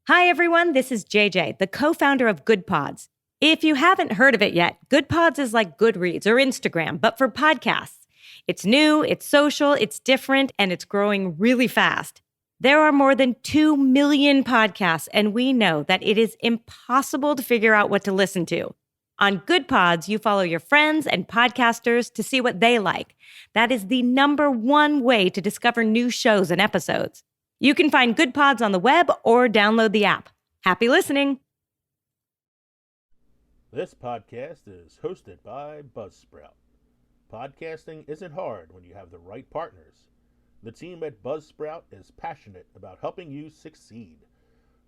Hi, everyone. This is JJ, the co-founder of GoodPods. If you haven't heard of it yet, GoodPods is like Goodreads or Instagram, but for podcasts. It's new, it's social, it's different, and it's growing really fast. There are more than 2 million podcasts, and we know that it is impossible to figure out what to listen to. On GoodPods, you follow your friends and podcasters to see what they like. That is the number one way to discover new shows and episodes. You can find GoodPods on the web or download the app. Happy listening. This podcast is hosted by Buzzsprout. Podcasting isn't hard when you have the right partners. The team at Buzzsprout is passionate about helping you succeed.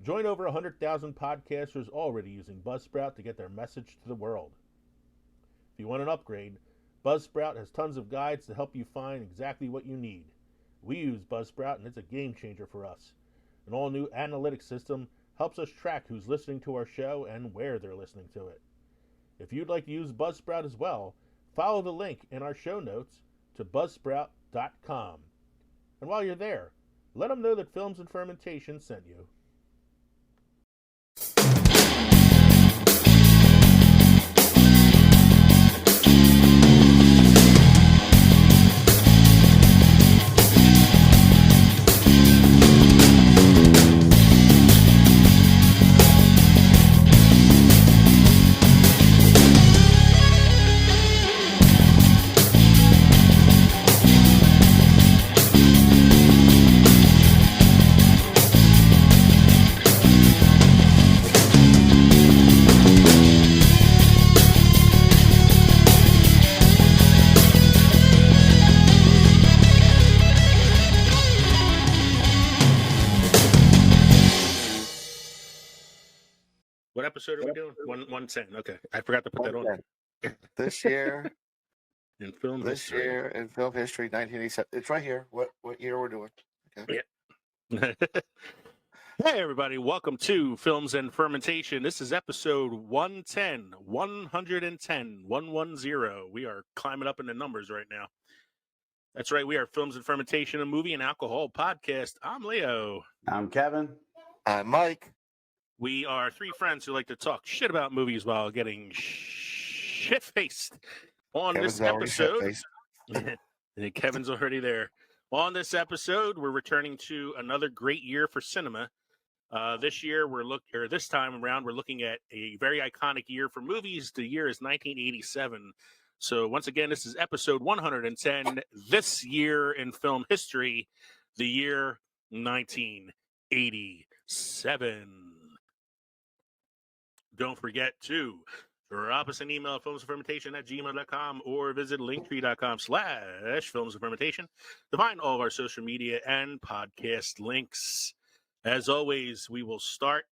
Join over 100,000 podcasters already using Buzzsprout to get their message to the world. If you want an upgrade, Buzzsprout has tons of guides to help you find exactly what you need. We use Buzzsprout and it's a game changer for us. An all-new analytics system helps us track who's listening to our show and where they're listening to it. If you'd like to use Buzzsprout as well, follow the link in our show notes to buzzsprout.com. And while you're there, let them know that Films and Fermentation sent you. What episode are we doing? 110. Okay. I forgot to put that on. This year In film this history. year in film history, 1987. It's right here. What year we're doing? Okay. Yeah. Hey, everybody. Welcome to Films and Fermentation. This is episode 110. 110. 110. We are climbing up in the numbers right now. That's right. We are Films and Fermentation, a movie and alcohol podcast. I'm Leo. I'm Kevin. I'm Mike. We are three friends who like to talk shit about movies while getting shit-faced. On Kevin's this already episode, shit-faced. Kevin's already there. On this episode, we're returning to another great year for cinema. This time around, we're looking at a very iconic year for movies. The year is 1987. So once again, this is episode 110. This year in film history, the year 1987. Don't forget to drop us an email at filmsandfermentation@gmail.com or visit linktree.com/filmsandfermentation to find all of our social media and podcast links. As always, we will start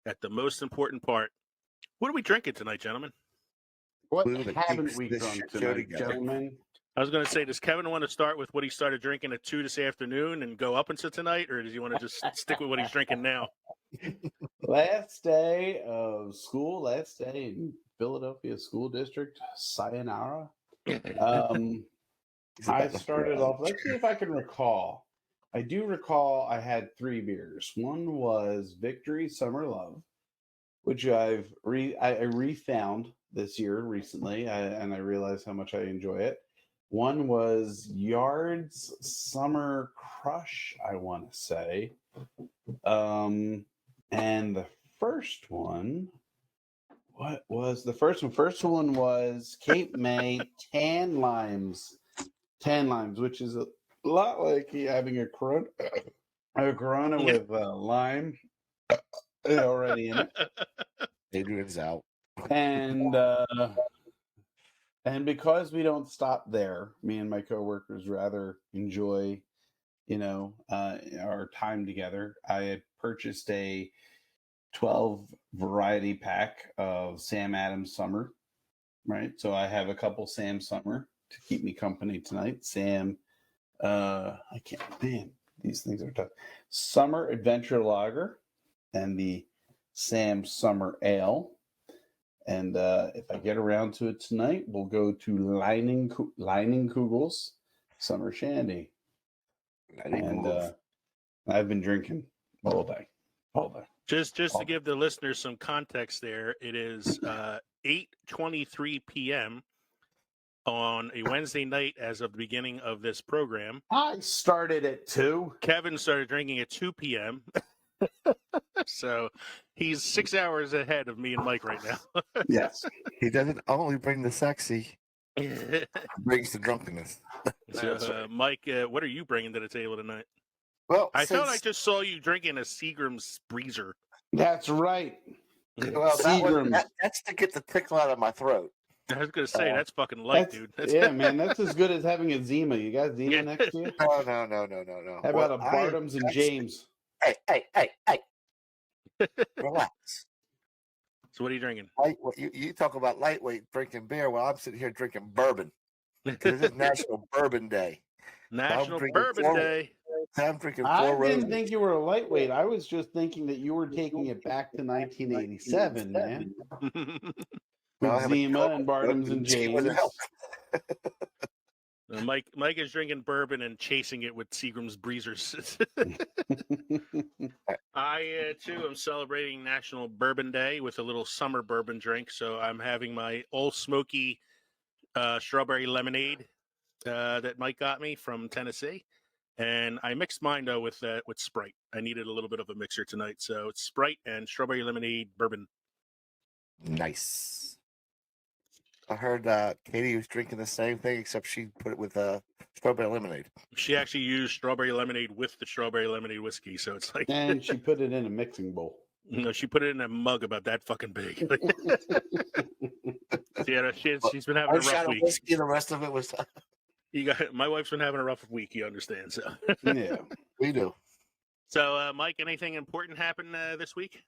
at the most important part. What are we drinking tonight, gentlemen? What Glue that haven't keeps we this done show tonight, together. gentlemen? I was going to say, does Kevin want to start with what he started drinking at 2 this afternoon and go up until tonight, or does he want to just stick with what he's drinking now? Last day of school, last day in Philadelphia School District, sayonara. He's I about to started throw off, let's see if I can recall. I do recall I had 3 beers. One was Victory Summer Love, which I refound this year recently, and I realized how much I enjoy it. One was Yard's Summer Crush, I want to say. And the first one, what was the first one? First one was Cape May Tan Limes, which is a lot like having a Corona with lime already in it. Adrian's out. And because we don't stop there, me and my coworkers rather enjoy, our time together. I had purchased a 12 variety pack of Sam Adams Summer, right? So I have a couple Sam Summer to keep me company tonight. Sam, these things are tough. Summer Adventure Lager and the Sam Summer Ale. And if I get around to it tonight, we'll go to Lining Kugel's Summer Shandy. And I've been drinking all day. Hold on. Just to give the listeners some context there, it is 8:23 p.m. on a Wednesday night as of the beginning of this program. I started at 2. Kevin started drinking at 2 p.m. So he's 6 hours ahead of me and Mike right now. Yes. He doesn't only bring the sexy, he brings the drunkenness. So, Mike, what are you bringing to the table tonight? Well, I thought I just saw you drinking a Seagram's Breezer. That's right. well, that's to get the tickle out of my throat. I was going to say, that's fucking light, dude. Yeah, man, that's as good as having a Zima. You got Zima next to you? No. How about a Bartums and James? Hey. Relax. So what are you drinking? You talk about lightweight drinking beer. Well, I'm sitting here drinking bourbon. This is National Bourbon Day. National Bourbon Day. I'm drinking I four roses. didn't think you were a lightweight. I was just thinking that you were taking it back to 1987, man. With Zima and Bartums and James. Mike is drinking bourbon and chasing it with Seagram's Breezers. I, too, am celebrating National Bourbon Day with a little summer bourbon drink. So I'm having my Old Smoky strawberry lemonade that Mike got me from Tennessee. And I mixed mine, though, with Sprite. I needed a little bit of a mixer tonight. So it's Sprite and strawberry lemonade bourbon. Nice. I heard Katie was drinking the same thing, except she put it with strawberry lemonade. She actually used strawberry lemonade with the strawberry lemonade whiskey. So it's like... And she put it in a mixing bowl. No, she put it in a mug about that fucking big. Yeah, she's been having a rough week. Whiskey, the rest of it was... My wife's been having a rough week, you understand. So yeah, we do. So, Mike, anything important happened this week?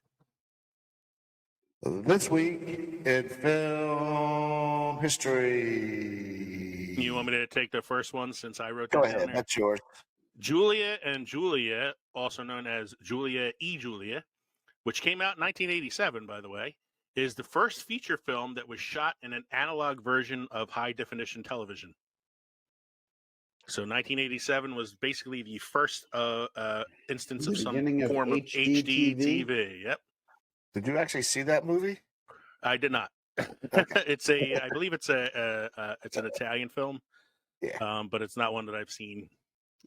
This week in film history. You want me to take the first one since I wrote that Go down ahead, there? that's yours. Julia and Julia, also known as Julia, which came out in 1987, by the way, is the first feature film that was shot in an analog version of high-definition television. So 1987 was basically the first instance of some form of HD TV. Yep. Did you actually see that movie? I did not. I believe it's an Italian film. Yeah. But it's not one that I've seen.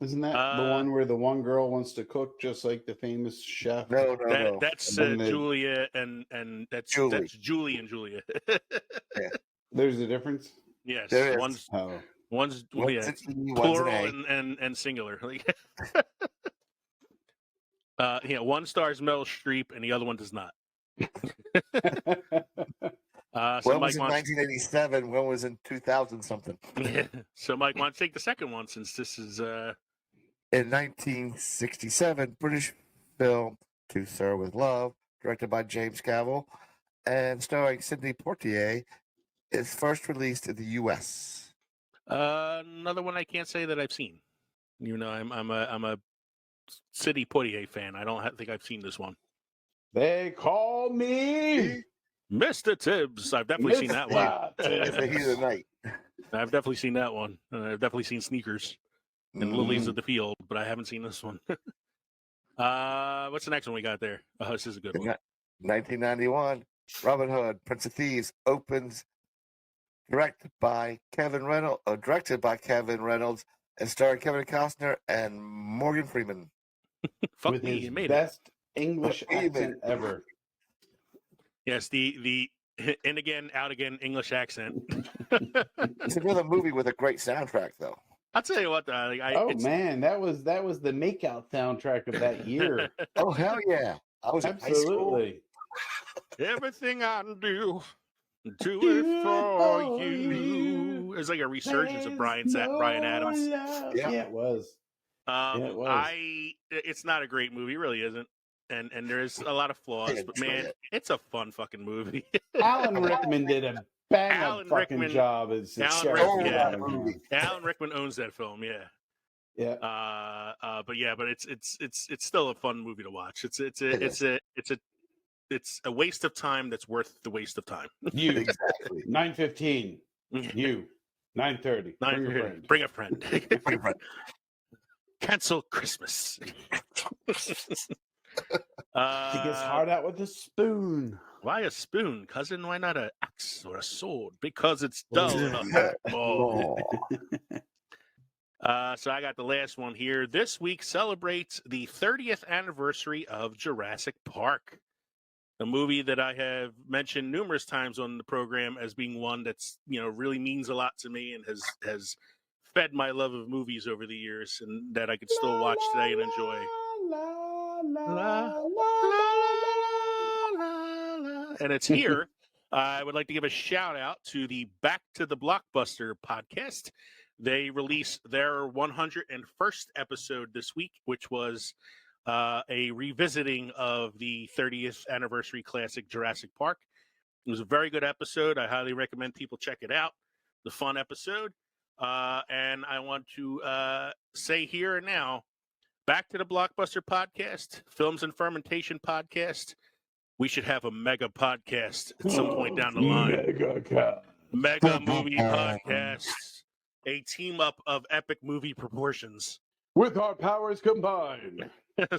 Isn't that the one where the one girl wants to cook just like the famous chef? No. That's Julia and that's Julie and Julia. Yeah. There's a difference? Yes. There is. One's an plural and singular. One stars Meryl Streep and the other one does not. One was in 1987. One was in 2000 something. So Mike, why don't you take the second one since this is in 1967 British film To Sir with Love, directed by James Cavill and starring Sidney Poitier, is first released in the U.S. Another one I can't say that I've seen. You know, I'm a Sidney Poitier fan. I don't think I've seen this one. They call me Mr. Tibbs. I've definitely seen that one. The Heat of the Night. I've definitely seen that one. I've definitely seen Sneakers and Lilies of the Field, but I haven't seen this one. What's the next one we got there? Oh, this is a good one. 1991, Robin Hood, Prince of Thieves opens, directed by Kevin Reynolds, and starring Kevin Costner and Morgan Freeman. Fuck with me, his he made best English accent ever. Yes, the in again, out again English accent. It's another movie with a great soundtrack, though. I'll tell you what, man, that was the makeout soundtrack of that year. Oh hell yeah! I was absolutely. Everything I do it for you. It was like a resurgence of Brian Adams. Yeah, it was. It's not a great movie, it really isn't. And there's a lot of flaws, but man, it's a fun fucking movie. Alan Rickman did a bang fucking job as Sheriff. Alan Rickman owns that film, yeah. But it's still a fun movie to watch. It's a waste of time that's worth the waste of time. You exactly 9:15. You 9:30. Bring a friend. Bring a friend. Cancel Christmas. He gets hard out with a spoon. Why a spoon, cousin? Why not an axe or a sword? Because it's dull and a hurt more. So I got the last one here. This week celebrates the 30th anniversary of Jurassic Park, a movie that I have mentioned numerous times on the program as being one that's, really means a lot to me and has fed my love of movies over the years, and that I could still watch today and enjoy. And it's here. I would like to give a shout out to the Back to the Blockbuster podcast. They released their 101st episode this week, which was a revisiting of the 30th anniversary classic Jurassic Park. It was a very good episode. I highly recommend people check it out. The fun episode. And I want to say here and now, Back to the Blockbuster podcast, Films and Fermentation podcast. We should have a mega podcast at some point down the line. Mega movie podcast. A team up of epic movie proportions. With our powers combined.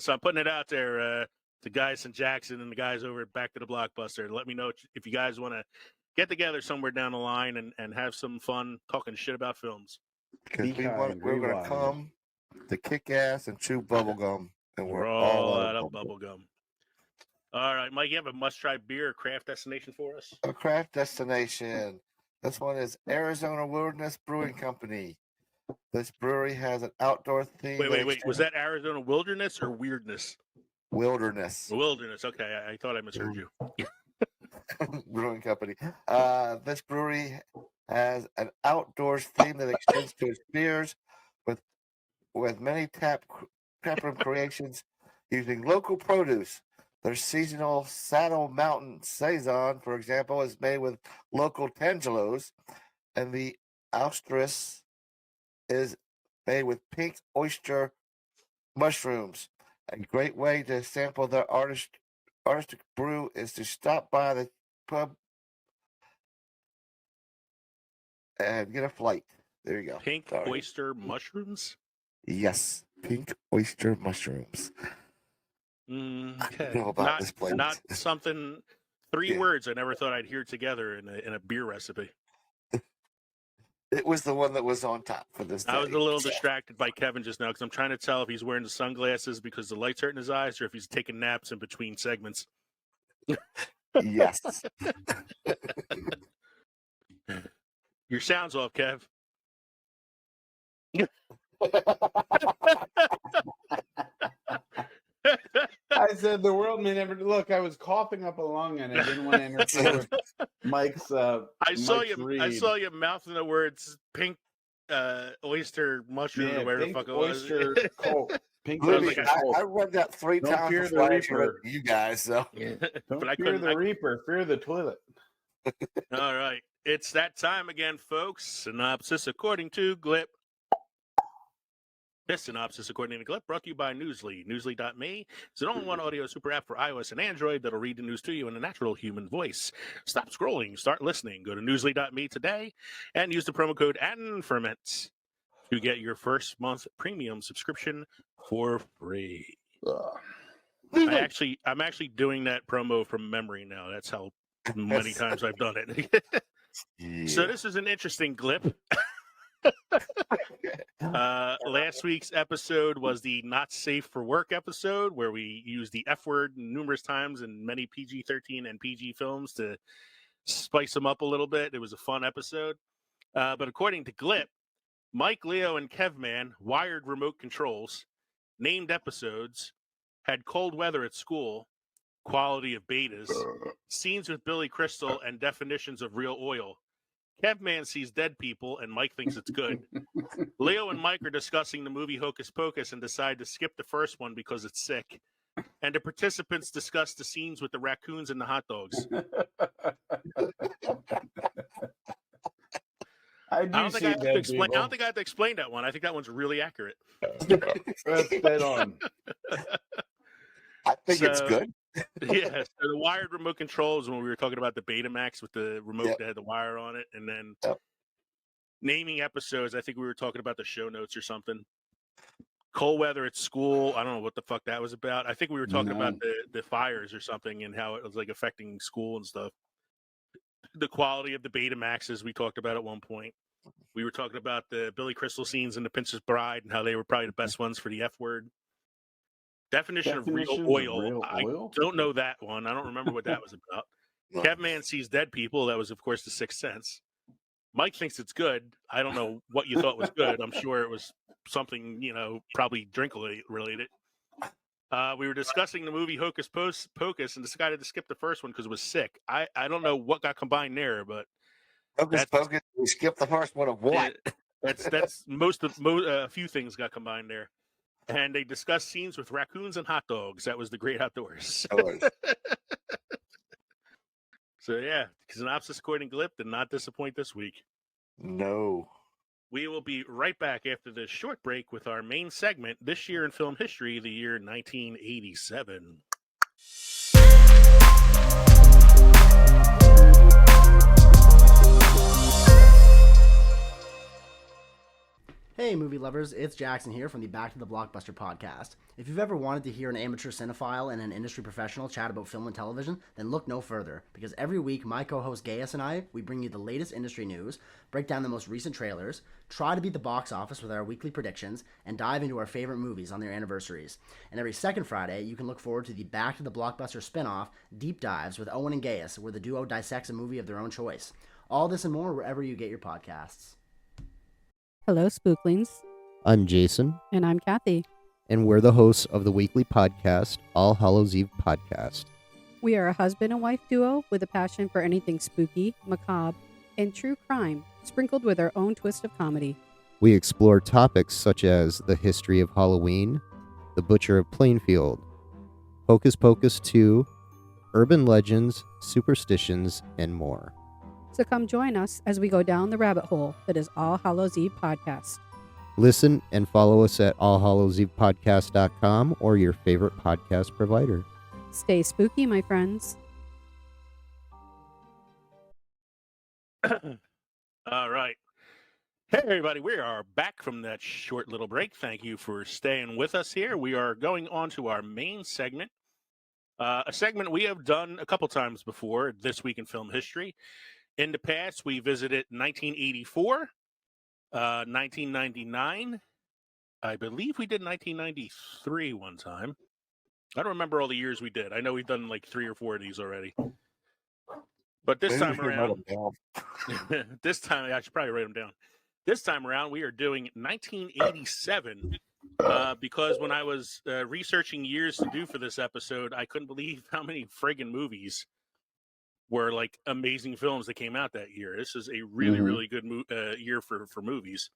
So I'm putting it out there to guys in Jackson and the guys over at Back to the Blockbuster. Let me know if you guys want to get together somewhere down the line and have some fun talking shit about films. Because we're going to come to kick ass and chew bubblegum. And we're all out of bubblegum. All right, Mike, you have a must-try beer or craft destination for us? A craft destination. This one is Arizona Wilderness Brewing Company. This brewery has an outdoor theme. Wait. Was that Arizona Wilderness or Weirdness? Wilderness. Wilderness. Okay, I thought I misheard you. Brewing Company. This brewery has an outdoors theme that extends to its beers with many taproom creations using local produce. Their seasonal Saddle Mountain Saison, for example, is made with local tangelos, and the Austrus is made with pink oyster mushrooms. A great way to sample their artistic brew is to stop by the pub and get a flight. There you go. Pink oyster mushrooms? Yes, pink oyster mushrooms. Okay. I know about this place. Not something. Three words I never thought I'd hear together in a beer recipe. It was the one that was on top for this day. I was a little distracted by Kevin just now because I'm trying to tell if he's wearing the sunglasses because the light's hurting his eyes or if he's taking naps in between segments. Yes. Your sound's off, Kev. I said the world may never look. I was coughing up a lung, and I didn't want to interfere with Mike's. I saw you mouthing the words "pink oyster mushroom" or whatever the fuck it was. Oyster cold. Pink Literally, oyster cold. I read that 3 Don't times fear before the I actually read Reaper. you guys. So Don't fear the Reaper. Fear the toilet. All right, it's that time again, folks. Synopsis according to Glip. This synopsis, according to Glip, brought to you by Newsly. Newsly.me is an all-in-one audio super app for iOS and Android that'll read the news to you in a natural human voice. Stop scrolling, start listening. Go to Newsly.me today and use the promo code ANFERMENT to get your first month premium subscription for free. I'm actually doing that promo from memory now. That's how many times I've done it. yeah. So this is an interesting Glip. Last week's episode was the not safe for work episode where we used the F word numerous times in many PG-13 and PG films to spice them up a little bit. It was a fun episode. But according to Glip, Mike, Leo, and Kevman wired remote controls, named episodes, had cold weather at school, quality of betas, scenes with Billy Crystal, and definitions of real oil. Kevman sees dead people, and Mike thinks it's good. Leo and Mike are discussing the movie Hocus Pocus and decide to skip the first one because it's sick. And the participants discuss the scenes with the raccoons and the hot dogs. I don't think I have to explain that one. I think that one's really accurate. That's dead on. I think it's good. Yeah, so the wired remote controls when we were talking about the Betamax with the remote that had the wire on it, and then naming episodes. I think we were talking about the show notes or something. cold weather at school. I don't know what the fuck that was about. I think we were talking about the fires or something and how it was like affecting school and stuff. The quality of the Betamaxes we talked about at one point. We were talking about the Billy Crystal scenes in The Princess Bride and how they were probably the best ones for the F word. Definition of real oil. I don't know that one. I don't remember what that was about. Kevman Sees Dead People. That was, of course, The Sixth Sense. Mike thinks it's good. I don't know what you thought was good. I'm sure it was something, probably drink-related. We were discussing the movie Hocus Pocus and decided to skip the first one because it was sick. I don't know what got combined there, but Hocus Pocus, we skipped the first one of what? That's a few things got combined there. And they discussed scenes with raccoons and hot dogs. That was The Great Outdoors. So, yeah, synopsis according to Glip did not disappoint this week. No. We will be right back after this short break with our main segment, This Year in Film History, the year 1987. Hey movie lovers, it's Jackson here from the Back to the Blockbuster podcast. If you've ever wanted to hear an amateur cinephile and an industry professional chat about film and television, then look no further, because every week my co-host Gaius and I, we bring you the latest industry news, break down the most recent trailers, try to beat the box office with our weekly predictions, and dive into our favorite movies on their anniversaries. And every second Friday, you can look forward to the Back to the Blockbuster spin-off, Deep Dives with Owen and Gaius, where the duo dissects a movie of their own choice. All this and more wherever you get your podcasts. Hello, Spooklings. I'm Jason. And I'm Kathy. And we're the hosts of the weekly podcast, All Hallows Eve Podcast. We are a husband and wife duo with a passion for anything spooky, macabre, and true crime, sprinkled with our own twist of comedy. We explore topics such as the history of Halloween, the Butcher of Plainfield, Hocus Pocus 2, urban legends, superstitions, and more. So come join us as we go down the rabbit hole that is All Hallows Eve Podcast. Listen and follow us at allhallowsevepodcast.com or your favorite podcast provider. Stay spooky, my friends. All right. Hey, everybody. We are back from that short little break. Thank you for staying with us here. We are going on to our main segment, a segment we have done a couple times before, This Week in Film History. In the past, we visited 1984, 1999. I believe we did 1993 one time. I don't remember all the years we did. I know we've done like 3 or 4 of these already. But this time around, this time, I should probably write them down. This time around, we are doing 1987 because when I was researching years to do for this episode, I couldn't believe how many friggin' movies were like amazing films that came out that year. This is a really, really good year for movies.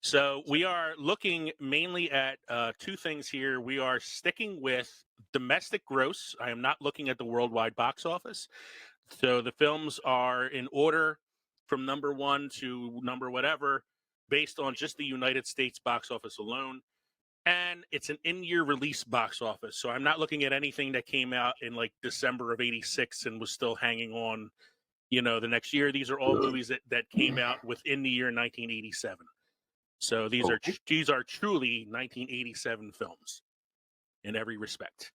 So we are looking mainly at 2 things here. We are sticking with domestic gross. I am not looking at the worldwide box office. So the films are in order from number 1 to number whatever, based on just the United States box office alone. And it's an in-year release box office. So I'm not looking at anything that came out in like December of 86 and was still hanging on, the next year. These are all movies that came out within the year 1987. So these are truly 1987 films in every respect.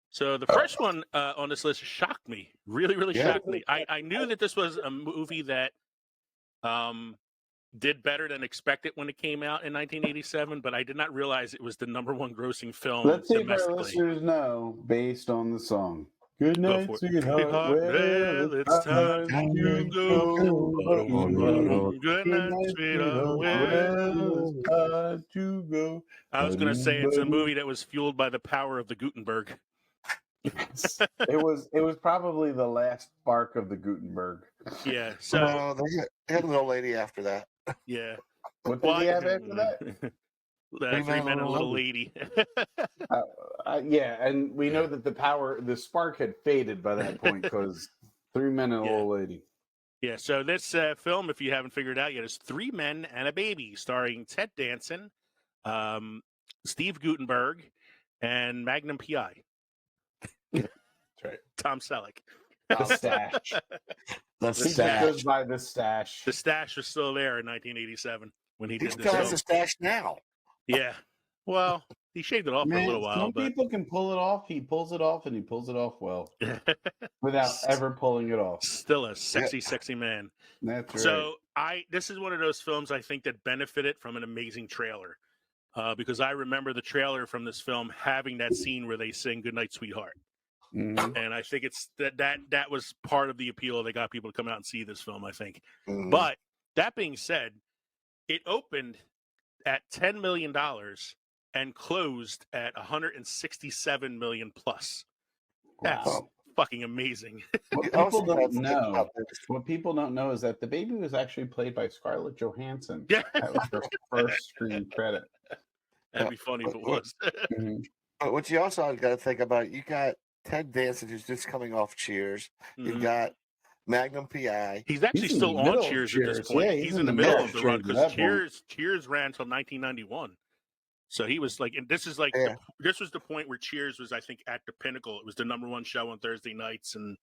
So the first one on this list shocked me, really, really shocked me. I knew that this was a movie that did better than expected when it came out in 1987, but I did not realize it was the number 1 grossing film Let's see if our domestically. listeners know based on the song. Good night, sweetheart. Well, it's time to go. Good night, sweetheart. Well, it's time to go. I was going to say it's a movie that was fueled by the power of the Gutenberg. It was probably the last spark of the Gutenberg. Yeah. So they had an old lady after that. Yeah. What did he have after that? 3 Men and a Little Lady. Yeah, and we know that the spark had faded by that point because 3 Men and a Little Lady. Yeah, so this film, if you haven't figured it out yet, is 3 Men and a Baby, starring Ted Danson, Steve Gutenberg, and Magnum P.I. That's right. Tom Selleck. The stash. The He stash. goes by the stash. The stash was still there in 1987 when he did He this still has film. the stash now. Yeah. Well, he shaved it off for a Man, little while, some but people can pull it off. He pulls it off, and he pulls it off well without ever pulling it off. still a sexy man. That's right. So this is one of those films I think that benefited from an amazing trailer, because I remember the trailer from this film having that scene where they sing "Goodnight, Sweetheart," and I think it's that was part of the appeal that got people to come out and see this film. I think, but that being said, it opened at $10 million and closed at 167 million plus. That's fucking amazing. What people don't know is that the baby was actually played by Scarlett Johansson. Yeah. That was her first screen credit. That'd be funny if it was. But what you also got to think about, you got Ted Danson, who's just coming off Cheers. You've got Magnum PI. He's actually still on Cheers at this point. Yeah, he's in the middle of the run because Cheers ran until 1991. So he was like, and this is like, this was the point where Cheers was, I think, at the pinnacle. It was the #1 show on Thursday nights, and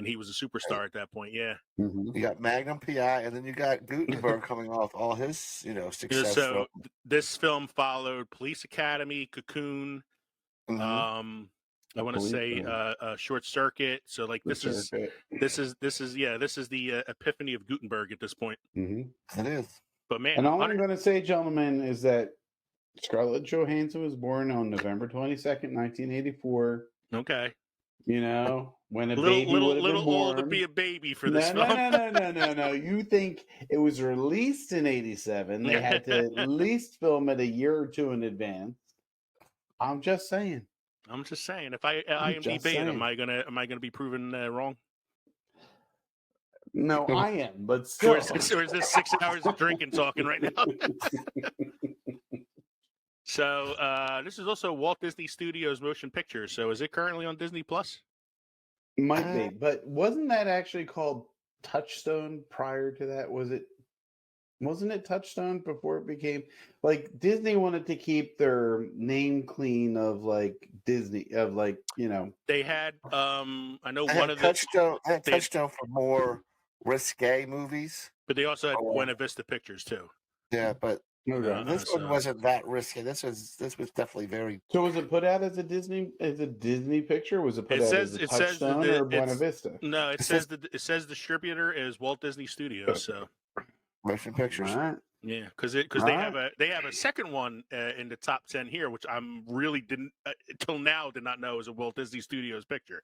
he was a superstar at that point. Yeah. You got Magnum PI, and then you got Gutenberg coming off all his, success. So this film followed Police Academy, Cocoon. I want to say Short Circuit. So like this is the epiphany of Gutenberg at this point. It is. But man, and all I'm going to say, gentlemen, is that Scarlett Johansson was born on November 22nd, 1984. Okay. When a baby would have been born. Old to be a baby for this film. No. You think it was released in 87. They had to at least film it a year or two in advance. I'm just saying. If I IMDb it, am I gonna be proven wrong? No, I am, but still. Or is this 6 hours of drinking talking right now? So this is also Walt Disney Studios motion picture. So is it currently on Disney Plus? Might be, but wasn't that actually called Touchstone prior to that? Wasn't it Touchstone before it became like Disney wanted to keep their name clean of like Disney They had I know one of Touchstone. They had Touchstone for more risque movies, but they also had Buena Vista Pictures too. Yeah, but this one wasn't that risky. This was definitely very. So was it put out as a Disney picture? Was it put out as a Touchstone or Buena Vista? No, it says distributor is Walt Disney Studios. So motion pictures. All right. Yeah, because they have a second one in the top 10 here, which I'm really did not know is a Walt Disney Studios picture.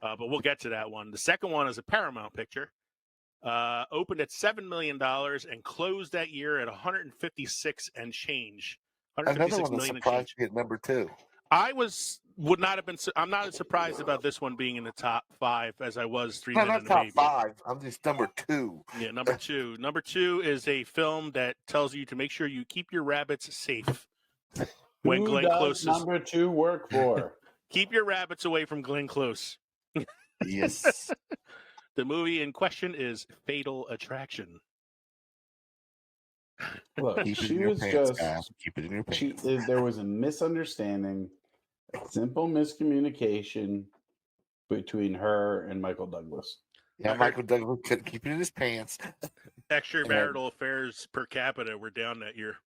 But we'll get to that one. The second one is a Paramount picture. Opened at $7 million and closed that year at 156 and change. Another one that surprised me at #2. I'm not as surprised about this one being in the top 5 as I was 3 Men Men and a Baby. Top 5. I'm just #2. Yeah, #2. #2 is a film that tells you to make sure you keep your rabbits safe. When Who Glenn does Close #2 work for? Keep your rabbits away from Glenn Close. Yes. The movie in question is Fatal Attraction. Look, she was just keep it in your pants. There was a misunderstanding, a simple miscommunication between her and Michael Douglas. Yeah, Michael Douglas couldn't keep it in his pants. Extramarital affairs per capita were down that year.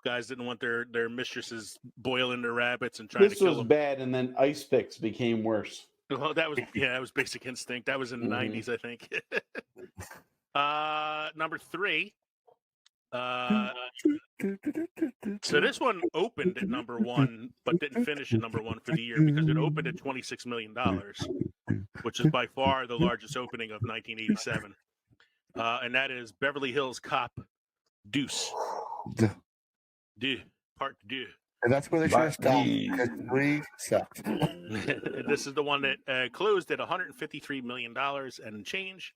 Guys didn't want their mistresses boiling their rabbits and trying to kill them. This was bad, and then Ice Fix became worse. Well, that was Basic Instinct. That was in the 90s, I think. #3. So this one opened at #1, but didn't finish at #1 for the year because it opened at $26 million, which is by far the largest opening of 1987. And that is Beverly Hills Cop Deuce. Part 2. And that's where they should have stopped because 3 sucked. This is the one that closed at $153 million and change.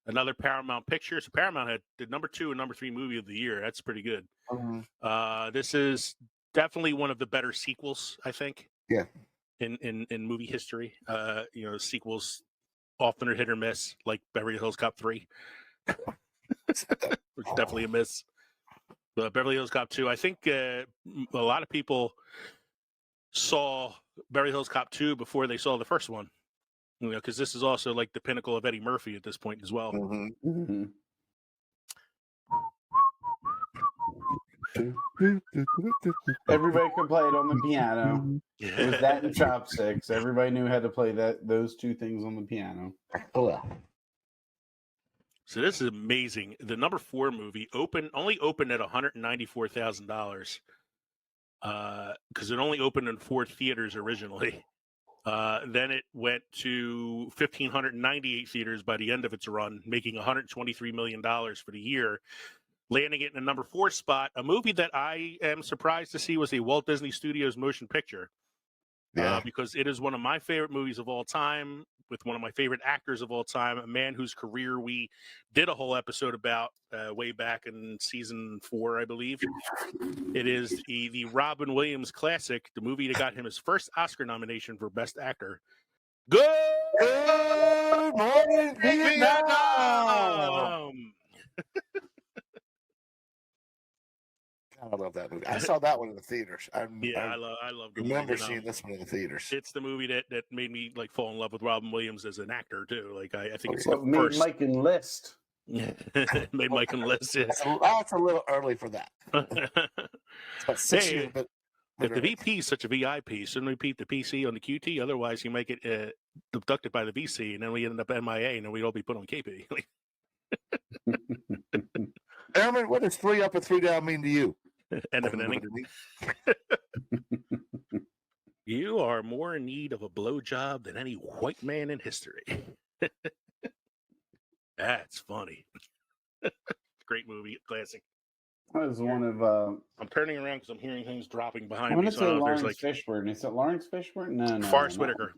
Another Paramount picture. So Paramount had the #2 and #3 movie of the year. That's pretty good. This is definitely one of the better sequels, I think. Yeah. In movie history, sequels often are hit or miss, like Beverly Hills Cop 3. It's definitely a miss. But Beverly Hills Cop 2, I think a lot of people saw Beverly Hills Cop 2 before they saw the first one. Because this is also like the pinnacle of Eddie Murphy at this point as well. Everybody could play it on the piano. It was that and chopsticks. Everybody knew how to play those two things on the piano. So this is amazing. The number 4 movie only opened at $194,000 because it only opened in 4 theaters originally. Then it went to 1,598 theaters by the end of its run, making $123 million for the year, landing it in the number 4 spot. A movie that I am surprised to see was a Walt Disney Studios motion picture. Because it is one of my favorite movies of all time, with one of my favorite actors of all time, a man whose career we did a whole episode about way back in season 4, I believe. It is the Robin Williams classic, the movie that got him his first Oscar nomination for Best Actor. Good morning, Vietnam! I love that movie. I saw that one in the theaters. I love. remember seeing this one in the theaters. It's the movie that made me like fall in love with Robin Williams as an actor too. Like I think it's what the made first. Mike enlist. Made Mike enlist. Yeah. That's a little early for that. It's about 6 years, but if the VP is such a VIP, shouldn't we beat the PC on the QT? Otherwise, you might get abducted by the VC, and then we end up MIA, and then we'd all be put on KP. Airman, what does 3 up and 3 down mean to you? End of an inning. You are more in need of a blowjob than any white man in history. That's funny. Great movie, classic. That was one of. I'm turning around because I'm hearing things dropping I behind me. want to say Lawrence there's like Fishburne. Is it Lawrence Fishburne? No. Forrest Whitaker.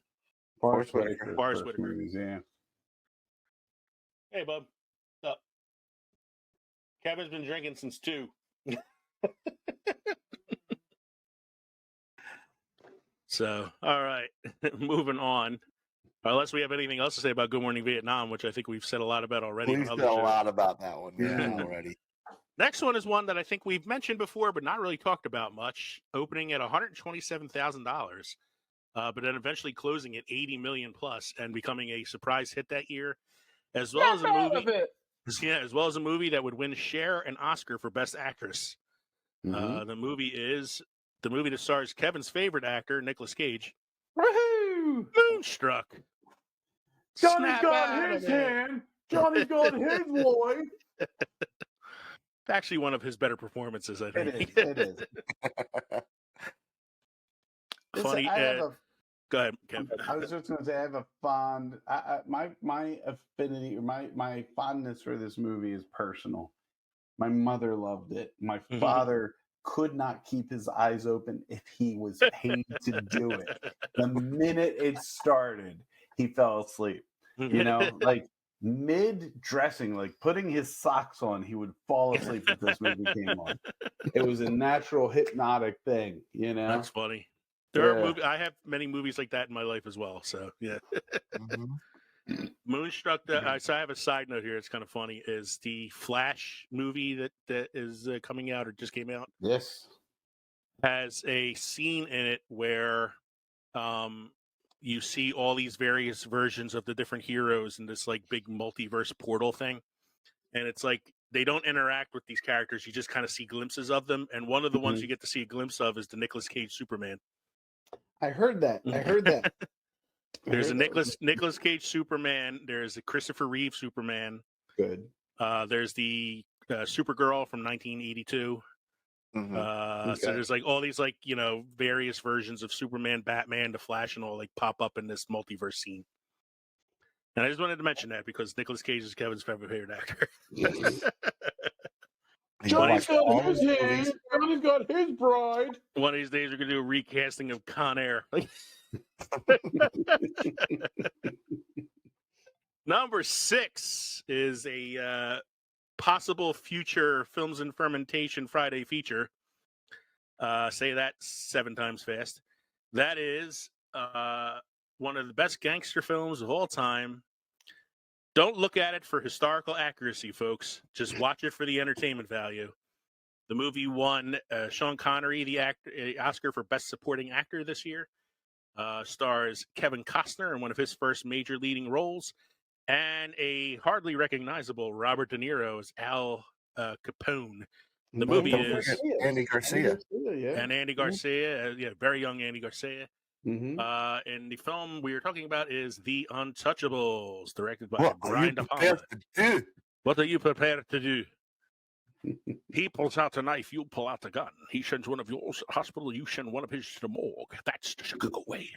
Forrest Whitaker. Forrest Whitaker. Movies, yeah. Hey, bub. What's up? Kevin's been drinking since 2. So, all right, moving on. Unless we have anything else to say about Good Morning Vietnam, which I think we've said a lot about already. We've said a lot about that one, already. Next one is one that I think we've mentioned before, but not really talked about much. Opening at $127,000, but then eventually closing at $80 million plus, and becoming a surprise hit that year, as well as a movie. Yeah, as well as a movie that would win Cher an Oscar for Best Actress. Mm-hmm. The movie is the movie that stars Kevin's favorite actor, Nicolas Cage. Woohoo! Moonstruck. Johnny's got his hand. Johnny's got his wife. Actually, one of his better performances, I think. It is. Funny. Go ahead, Kevin. I was just going to say I have a fond. My affinity or my fondness for this movie is personal. My mother loved it. My father could not keep his eyes open if he was paid to do it. The minute it started, he fell asleep. You know, like mid-dressing, like putting his socks on, he would fall asleep if this movie came on. It was a natural hypnotic thing, you know? That's funny. There are movies. I have many movies like that in my life as well. So, yeah. Moonstruck, so I have a side note here. It's kind of funny. Is the Flash movie that is coming out or just came out? Yes. Has a scene in it where you see all these various versions of the different heroes in this like big multiverse portal thing. And it's like they don't interact with these characters. You just kind of see glimpses of them. And one of the ones you get to see a glimpse of is the Nicolas Cage Superman. I heard that. There's a Nicolas Cage Superman. There's a Christopher Reeve Superman. Good. There's the Supergirl from 1982. So there's like all these like, you know, various versions of Superman, Batman, the Flash, and all like pop up in this multiverse scene. And I just wanted to mention that because Nicolas Cage is Kevin's favorite actor. Johnny's got his hand. Johnny's got his bride. One of these days we're gonna do a recasting of Con Air. Number 6 is a possible future Films and Fermentation Friday feature. Say that 7 times fast. That is one of the best gangster films of all time. Don't look at it for historical accuracy, folks. Just watch it for the entertainment value. The movie won Sean Connery the Oscar for Best Supporting Actor this year. Stars Kevin Costner in one of his first major leading roles, and a hardly recognizable Robert De Niro as Al Capone, The movie Don't is forget Andy Garcia. Yeah. and Andy Garcia, very young Andy Garcia. Mm-hmm. And the film we are talking about is The Untouchables, directed by What are you Brian De Palma. prepared to do? What are you prepared to do? He pulls out a knife, you pull out a gun. He sends one of yours to the hospital, you send one of his to the morgue. That's the Chicago way.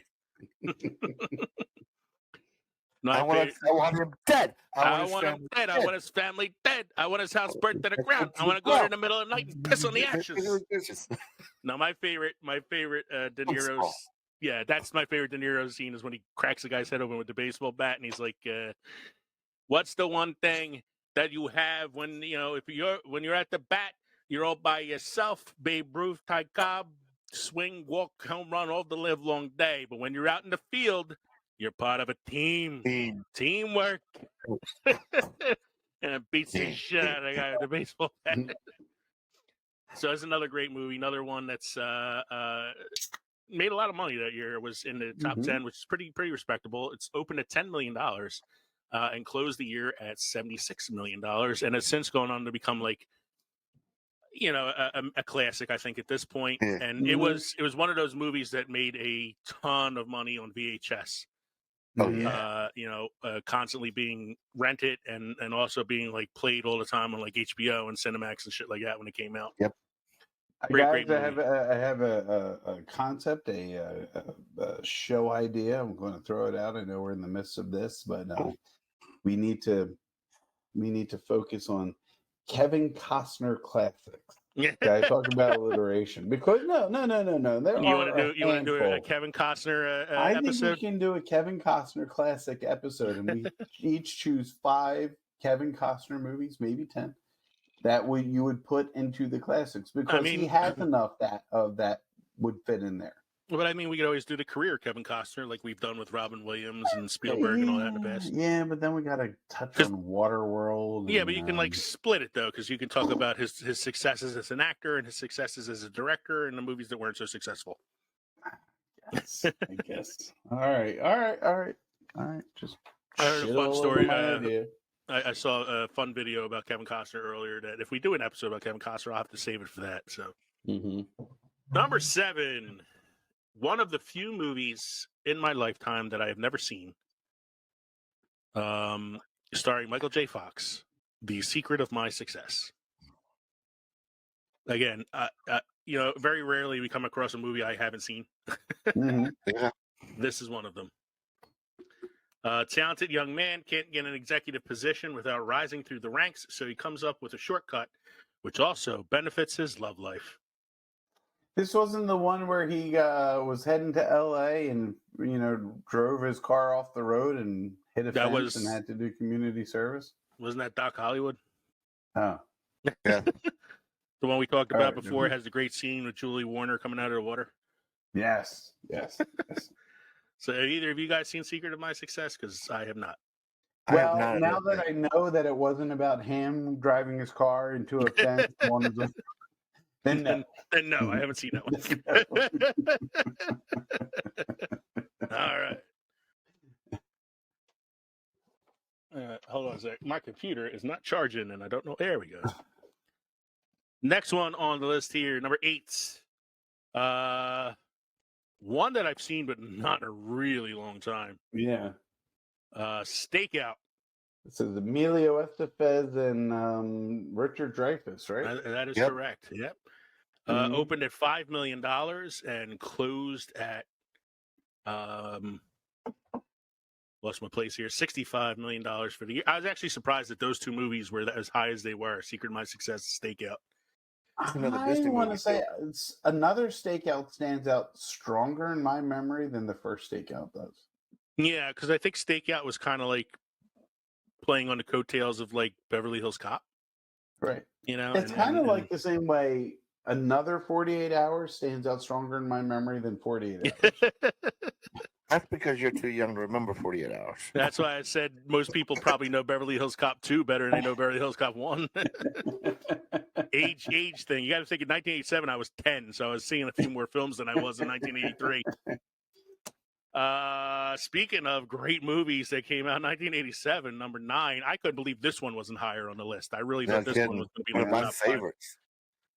I want him dead. I want him dead. I want his family dead. I want his house burnt to the ground. I want to go there in the middle of the night and piss on the ashes. No, my favorite De Niro's. Yeah, that's my favorite De Niro scene is when he cracks the guy's head open with the baseball bat, and he's like, "What's the one thing that you have when you're at the bat, you're all by yourself, Babe Ruth, Ty Cobb, swing, walk, home run all the live long day. But when you're out in the field, you're part of a team, teamwork." And it beats the shit out of the guy with the baseball bat. So it's another great movie, another one that's made a lot of money that year. It was in the top 10, which is pretty respectable. It's opened at $10 million and closed the year at $76 million, and has since gone on to become like, a classic, I think, at this point. And it was one of those movies that made a ton of money on VHS. Oh yeah. Constantly being rented and also being like played all the time on like HBO and Cinemax and shit like that when it came out. Yep. Great I have a concept, a show idea. I'm going to throw it out. I know we're in the midst of this, but we need to focus on Kevin Costner classics. Guys, talk about alliteration, because no. You want to do a Kevin Costner I episode? think we can do a Kevin Costner classic episode, and we each choose 5 Kevin Costner movies, maybe 10, that you would put into the classics, because he has enough that would fit in there. But I mean, we could always do the career Kevin Costner, like we've done with Robin Williams and Spielberg and all that in the past. Yeah, but then we got to touch on Waterworld. Yeah, but you can like split it though, because you can talk about his successes as an actor and his successes as a director in the movies that weren't so successful. Yes, I guess. All right. Just I heard a fun story. I saw a fun video about Kevin Costner earlier. That if we do an episode about Kevin Costner, I'll have to save it for that. So, Number 7. One of the few movies in my lifetime that I have never seen, starring Michael J. Fox, The Secret of My Success. Again, very rarely we come across a movie I haven't seen. Yeah. This is one of them. A talented young man can't get an executive position without rising through the ranks, so he comes up with a shortcut, which also benefits his love life. This wasn't the one where he was heading to L.A. and drove his car off the road and hit a fence and had to do community service. Wasn't that Doc Hollywood? Oh, yeah. The one we talked about before has the great scene with Julie Warner coming out of the water. Yes. So have either of you guys seen Secret of My Success? Because I have not. Well, now that I know that it wasn't about him driving his car into a fence, then no, I haven't seen that one. All right. Hold on a sec. My computer is not charging, and I don't know. There we go. Next one on the list here, number 8. One that I've seen, but not in a really long time. Yeah. Stakeout. This is Emilio Estevez and Richard Dreyfuss, right? That is correct. Yep. Opened at $5 million and closed at lost my place here. $65 million for the year. I was actually surprised that those two movies were as high as they were. Secret of My Success, Stakeout. I want to say another Stakeout stands out stronger in my memory than the first Stakeout does. Yeah, because I think Stakeout was kind of like playing on the coattails of like Beverly Hills Cop. Right. It's kind of like the same way another 48 Hours stands out stronger in my memory than 48 Hours. That's because you're too young to remember 48 Hours. That's why I said most people probably know Beverly Hills Cop 2 better than they know Beverly Hills Cop 1. age thing. You got to think in 1987 I was 10, so I was seeing a few more films than I was in 1983. Speaking of great movies that came out in 1987, number 9. I couldn't believe this one wasn't higher on the list. I really thought this one was going to be one of my top favorites.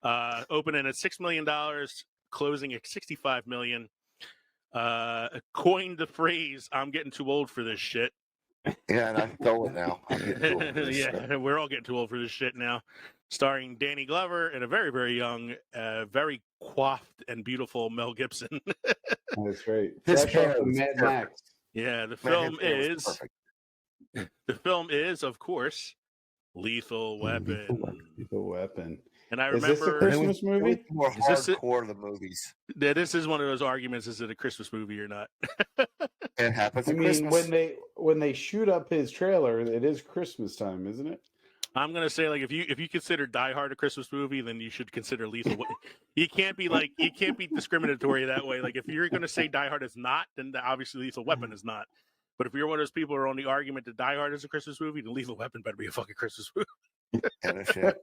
Opening at $6 million, closing at $65 million. Coined the phrase, "I'm getting too old for this shit." Yeah, and I stole it now. I'm getting too old for this shit. Yeah, we're all getting too old for this shit now. Starring Danny Glover and a very, very young, very coiffed and beautiful Mel Gibson. That's right. His Fresh hair off of was Mad perfect. Max. Yeah, the Man, film his hair was is perfect. the film is, of course, Lethal Weapon. Lethal Weapon. And I Is this a remember Christmas It was movie? more Is this it? hardcore of the movies. that this is one of those arguments: is it a Christmas movie or not? It happens I at mean, Christmas. when they shoot up his trailer, it is Christmas time, isn't it? I'm gonna say, like, if you consider Die Hard a Christmas movie, then you should consider Lethal Weapon. You can't be discriminatory that way. Like, if you're gonna say Die Hard is not, then obviously Lethal Weapon is not. But if you're one of those people who are on the argument that Die Hard is a Christmas movie, then Lethal Weapon better be a fucking Christmas movie. Yeah, no shit.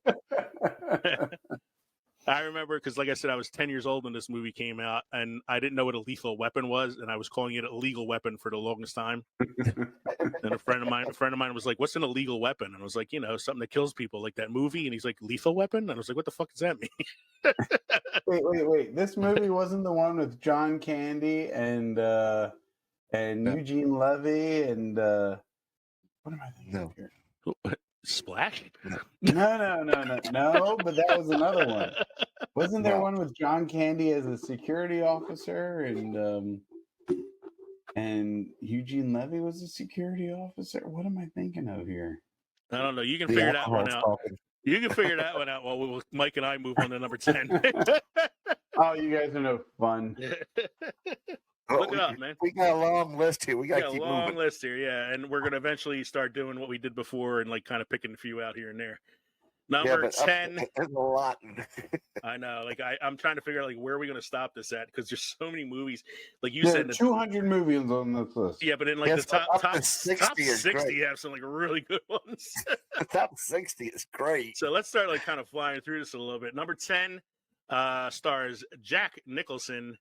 I remember because, like I said, I was 10 years old when this movie came out, and I didn't know what a lethal weapon was, and I was calling it a legal weapon for the longest time. And a friend of mine was like, "What's an illegal weapon?" And I was like, something that kills people, like that movie. And he's like, "Lethal Weapon?" And I was like, "What the fuck does that mean?" Wait. This movie wasn't the one with John Candy and Eugene Levy and what am I thinking of here? Splash? No. But that was another one. Wasn't there one with John Candy as a security officer and Eugene Levy was a security officer? What am I thinking of here? I don't know. You can figure that one out. You can figure that one out while Mike and I move on to number 10. Oh, you guys are no fun. Look it up, man. We got a long list here. We got to keep a long moving. list here, yeah. And we're going to eventually start doing what we did before and like kind of picking a few out here and there. Number 10. There's a lot. I know. Like I'm trying to figure out like where are we going to stop this at, because there's so many movies. Like you said, 200 movies on this list. Yeah, but in like the top 60 have some like really good ones. The top 60 is great. So let's start like kind of flying through this a little bit. Number 10 stars Jack Nicholson.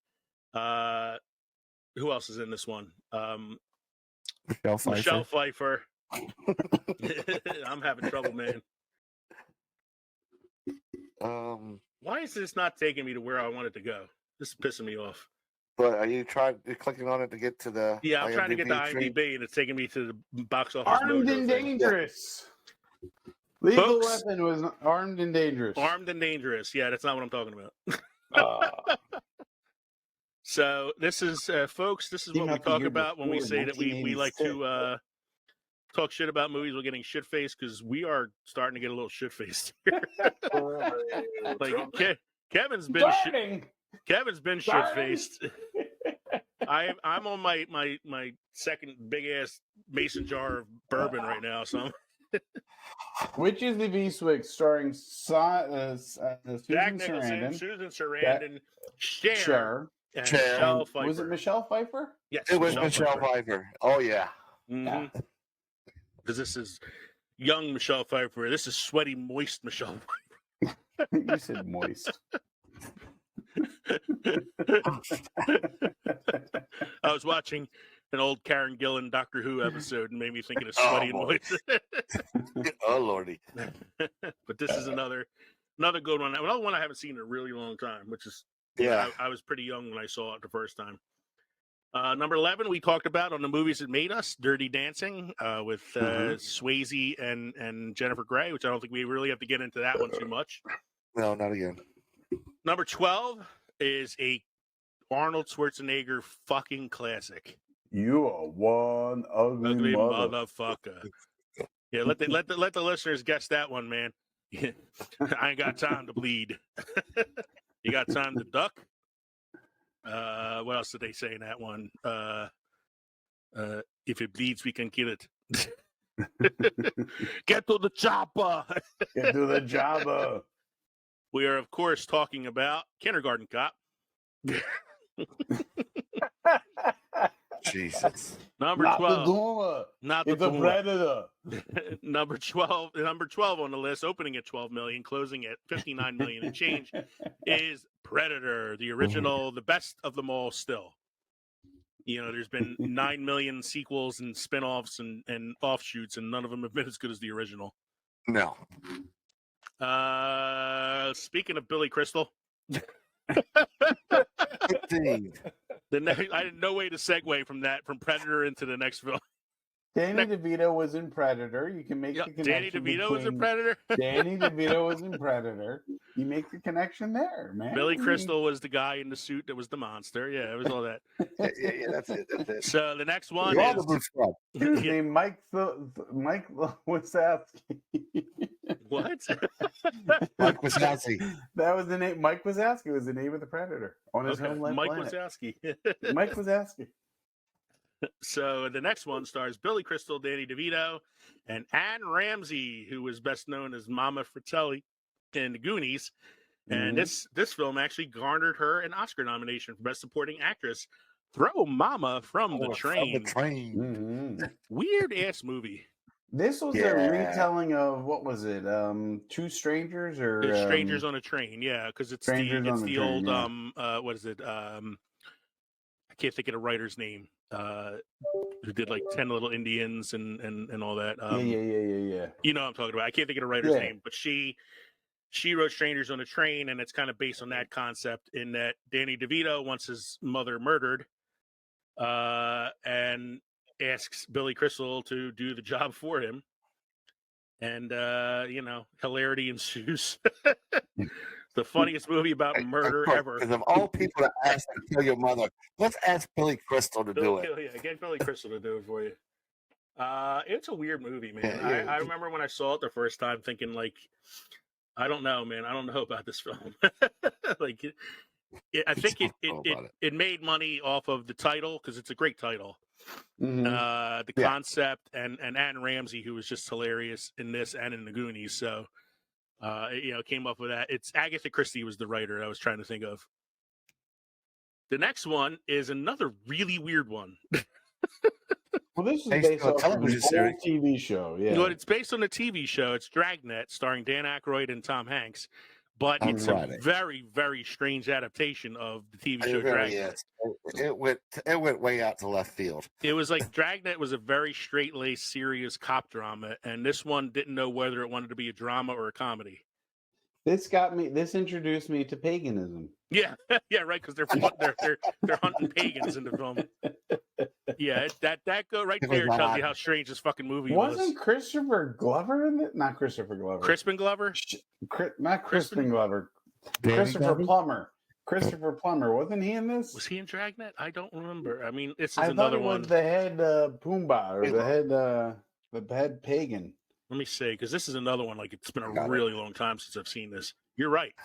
Who else is in this one? Michelle Pfeiffer. I'm having trouble, man. Why is this not taking me to where I want it to go? This is pissing me off. But are you clicking on it to get to the? Yeah, I'm trying to get to IMDb, and it's taking me to the box office. Armed and Dangerous. Lethal Weapon was Armed and Dangerous. Armed and Dangerous. Yeah, that's not what I'm talking about. So this is, folks, this is what we talk about when we say that we like to talk shit about movies. We're getting shit-faced because we are starting to get a little shit-faced here. Like Kevin's been shit-faced. I'm on my second big-ass mason jar of bourbon right now, so Which is the V-Swig starring Susan Jack Nicholson, Susan Sarandon, Cher. And Michelle Pfeiffer. Was it Michelle Pfeiffer? Yes, it was Michelle Pfeiffer. Oh yeah, because this is young Michelle Pfeiffer. This is sweaty, moist Michelle Pfeiffer. You said moist. I was watching an old Karen Gillan Doctor Who episode and made me think of sweaty and moist. Oh lordy! But this is another good one. Another one I haven't seen in a really long time, which is. Yeah, I was pretty young when I saw it the first time. Number 11, we talked about on the movies that made us, Dirty Dancing, with Swayze and Jennifer Grey, which I don't think we really have to get into that one too much. No, not again. Number 12 is a Arnold Schwarzenegger fucking classic. You are one ugly motherfucker. Yeah, let the listeners guess that one, man. I ain't got time to bleed. You got time to duck? What else did they say in that one? If it bleeds, we can kill it. Get to the chopper. Get to the chopper. We are, of course, talking about Kindergarten Cop. Jesus. Number 12. Not the Doomer. Predator. Number 12 on the list, opening at 12 million, closing at 59 million and change, is Predator, the original, the best of them all still. You know, there's been 9 million sequels and spin-offs and offshoots, and none of them have been as good as the original. No. Speaking of Billy Crystal, Indeed. I had no way to segue from Predator into the next film. Danny DeVito was in Predator. You can make the Danny connection. DeVito was a between Predator. Danny DeVito was in Predator. You make the connection there, man. Billy Crystal was the guy in the suit that was the monster. Yeah, it was all that. Yeah, that's it. That's it. So the next one All the is blue scrub. He was named Mike Wazowski. what? Mike Wazowski. That was the name. Mike Wazowski was the name of the Predator on his Okay, homeland Mike planet. Wazowski. Mike Wazowski. So the next one stars Billy Crystal, Danny DeVito, and Anne Ramsey, who was best known as Mama Fratelli in The Goonies. And this film actually garnered her an Oscar nomination for Best Supporting Actress. Throw Mama from the Train. From the train. Weird ass movie. This was a retelling of, what was it? Two Strangers or It's Strangers on a Train, yeah, because it's Strangers on the the old Train, what is it? I can't think of the writer's name. Who did like 10 Little Indians and all that. Yeah. You know what I'm talking about. I can't think of the writer's name, but she wrote Strangers on a Train, and it's kind of based on that concept in that Danny DeVito wants his mother murdered and asks Billy Crystal to do the job for him. And, hilarity ensues. The funniest movie about murder ever. Because of all people to ask to kill your mother, let's ask Billy Crystal to do it. Yeah, get Billy Crystal to do it for you. It's a weird movie, man. Yeah. I remember when I saw it the first time thinking, like, I don't know, man. I don't know about this film. Like, I think it made money off of the title because it's a great title. The concept and Anne Ramsey, who was just hilarious in this and in The Goonies. So, came up with that. It's Agatha Christie was the writer I was trying to think of. The next one is another really weird one. Well, this is based on a television series, TV show. Yeah, well, it's based on a TV show. It's Dragnet, starring Dan Aykroyd and Tom Hanks. But it's a very, very strange adaptation of the TV show Dragnet. It went way out to left field. It was like Dragnet was a very straight-laced, serious cop drama, and this one didn't know whether it wanted to be a drama or a comedy. This introduced me to paganism. Yeah, yeah, right. Because they're hunting pagans in the film. Yeah, that go right there tells you how strange this fucking movie was. Wasn't Christopher Glover in it? Not Christopher Glover. Crispin Glover? Not Crispin Glover. Christopher Plummer. Christopher Plummer, wasn't he in this? Was he in Dragnet? I don't remember. I mean, this is another another one. Was the head Pumbaa or the head pagan. Let me see, because this is another one. Like, it's been a really long time since I've seen this. You're right.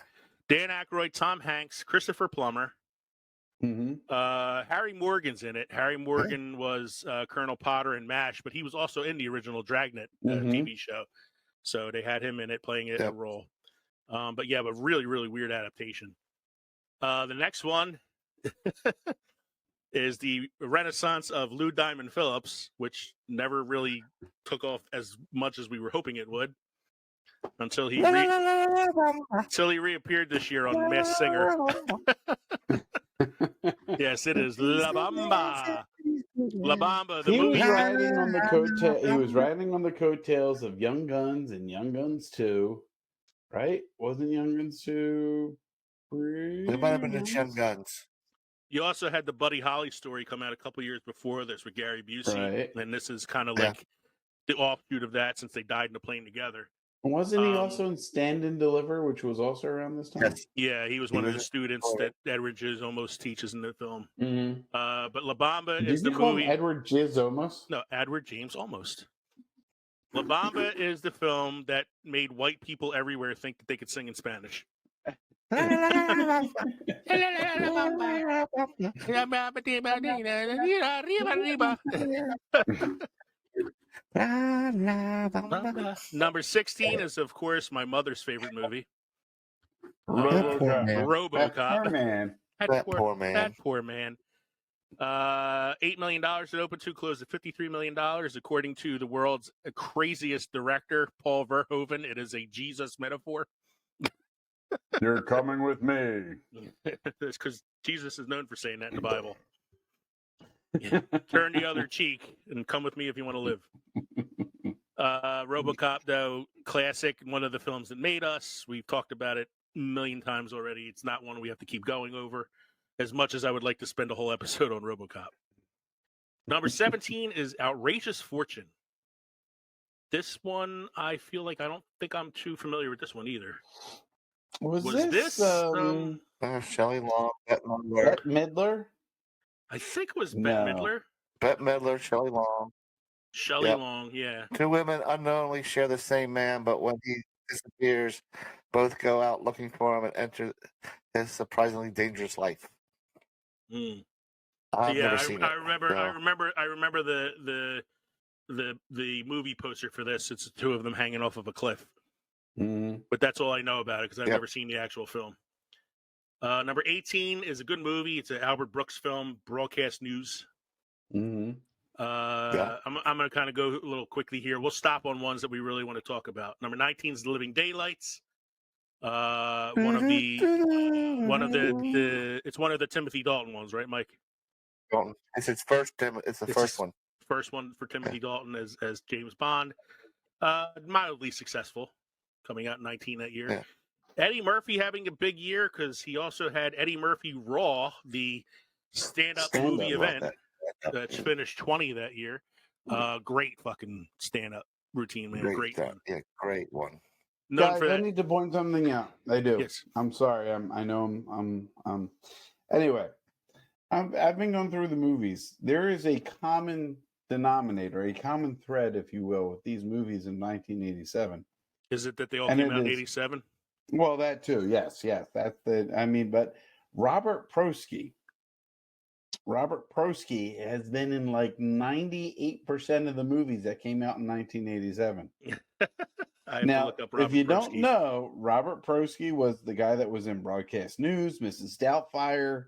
Dan Aykroyd, Tom Hanks, Christopher Plummer. Harry Morgan's in it. Harry Morgan was Colonel Potter in MASH, but he was also in the original Dragnet TV show. So they had him in it, playing a role. But really, really weird adaptation. The next one is the renaissance of Lou Diamond Phillips, which never really took off as much as we were hoping it would, until he reappeared this year on Masked Singer. Yes, it is La Bamba. La Bamba, the movie. He was riding on the coattails of Young Guns and Young Guns 2, right? Wasn't Young Guns 2? It might have been the Young Guns. You also had the Buddy Holly story come out a couple years before this with Gary Busey, right. And this is kind of like the offshoot of that since they died in the plane together. Wasn't he also in Stand and Deliver, which was also around this time? Yes. Yeah, he was one of the students that Edward Jizz almost teaches in the film. But La Bamba is the movie. Edward Jizz almost? No, Edward James almost. La Bamba is the film that made white people everywhere think that they could sing in Spanish. Number 16 is, of course, my mother's favorite movie. RoboCop. That poor man. That poor man. $8 million it opened to, closed at $53 million. According to the world's craziest director, Paul Verhoeven, it is a Jesus metaphor. You're coming with me. It's because Jesus is known for saying that in the Bible. Turn the other cheek and come with me if you want to live. RoboCop, though, classic, one of the films that made us. We've talked about it a million times already. It's not one we have to keep going over as much as I would like to spend a whole episode on RoboCop. Number 17 is Outrageous Fortune. This one, I feel like I don't think I'm too familiar with this one either. Was this Shelley Long, Bette Midler. Bette Midler? I think it was No. Bette Midler. Bette Midler, Shelley Long. Shelley Yep. Long, yeah. Two women unknowingly share the same man, but when he disappears, both go out looking for him and enter his surprisingly dangerous life. Mm. I've Yeah, never seen it. I remember. so- I remember the movie poster for this. It's the two of them hanging off of a cliff. Mm-hmm. But that's all I know about it because I've Yep. never seen the actual film. Number 18 is a good movie. It's an Albert Brooks film, Broadcast News. Mm-hmm. I'm going to kind of go a little quickly here. We'll stop on ones that we really want to talk about. Number 19 is The Living Daylights. One of the Timothy Dalton ones, right, Mike? Dalton. It's his first. It's the first one. First one for Timothy Dalton as James Bond. Mildly successful, coming out in 19 that year. Yeah. Eddie Murphy having a big year because he also had Eddie Murphy Raw, the stand-up movie event that's finished 20 that year. Great fucking stand-up routine, man. Great one. Yeah, great one. Known Guys, for I that. need to point something out. I do. Yes. I'm sorry. Anyway, I've been going through the movies. There is a common denominator, a common thread, if you will, with these movies in 1987. Is it that they all And came it out in is. 87? Well, that too. Yes. That's but Robert Prosky has been in like 98% of the movies that came out in 1987. I have to Now, look up Robert if you don't Prosky. know, Robert Prosky was the guy that was in Broadcast News, Mrs. Doubtfire.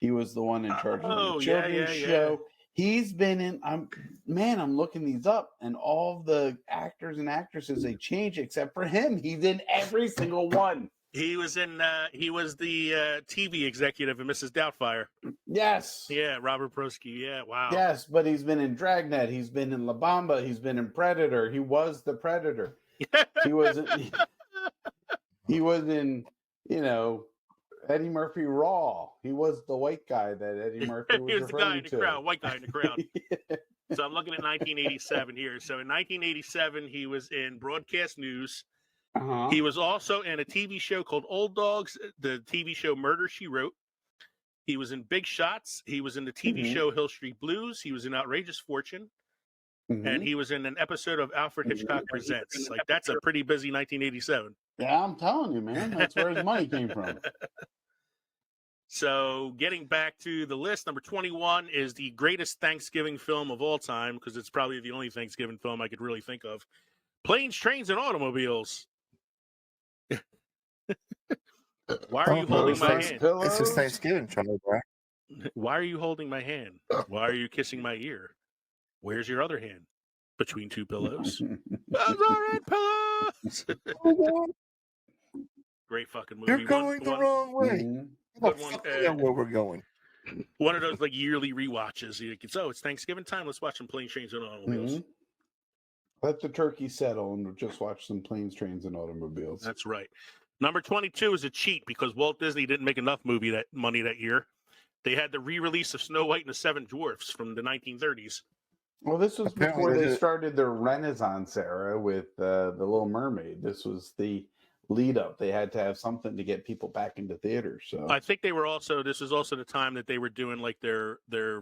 He was the one in charge of Oh, the yeah, children's yeah, show. He's been in. I'm looking these up, and all the actors and actresses they change except for him. He's in every single one. He was in. He was the TV executive in Mrs. Doubtfire. Yes. Yeah, Robert Prosky. Yeah, wow. Yes, but he's been in Dragnet. He's been in La Bamba. He's been in Predator. He was the Predator. He was. He was in. Eddie Murphy Raw. He was the white guy that Eddie Murphy was He was the guy referring in the to. crowd, white guy in the crowd. So I'm looking at 1987 here. So in 1987, he was in Broadcast News. Uh-huh. He was also in a TV show called Old Dogs, the TV show Murder, She Wrote. He was in Big Shots. He was in the TV show Hill Street Blues. He was in Outrageous Fortune. And he was in an episode of Alfred Hitchcock Presents. Like, that's a pretty busy 1987. Yeah, I'm telling you, man. That's where his money came from. So getting back to the list, number 21 is the greatest Thanksgiving film of all time, because it's probably the only Thanksgiving film I could really think of. Planes, Trains, and Automobiles. Why are you holding my hand? This is Thanksgiving, Charlie Brown. Why are you holding my hand? Why are you kissing my ear? Where's your other hand? Between two pillows. Those aren't pillows. Great fucking movie. You're going the wrong way. Good one. I know where we're going. One of those like yearly rewatches. It's Thanksgiving time. Let's watch some Planes, Trains, and Automobiles. Let the turkey settle and we'll just watch some Planes, Trains, and Automobiles. That's right. Number 22 is a cheat because Walt Disney didn't make enough money that year. They had the re-release of Snow White and the Seven Dwarfs from the 1930s. Well, this was Apparently before they they did- started their Renaissance era with the Little Mermaid. This was the lead up. They had to have something to get people back into theaters. So I think they were also. This was also the time that they were doing like their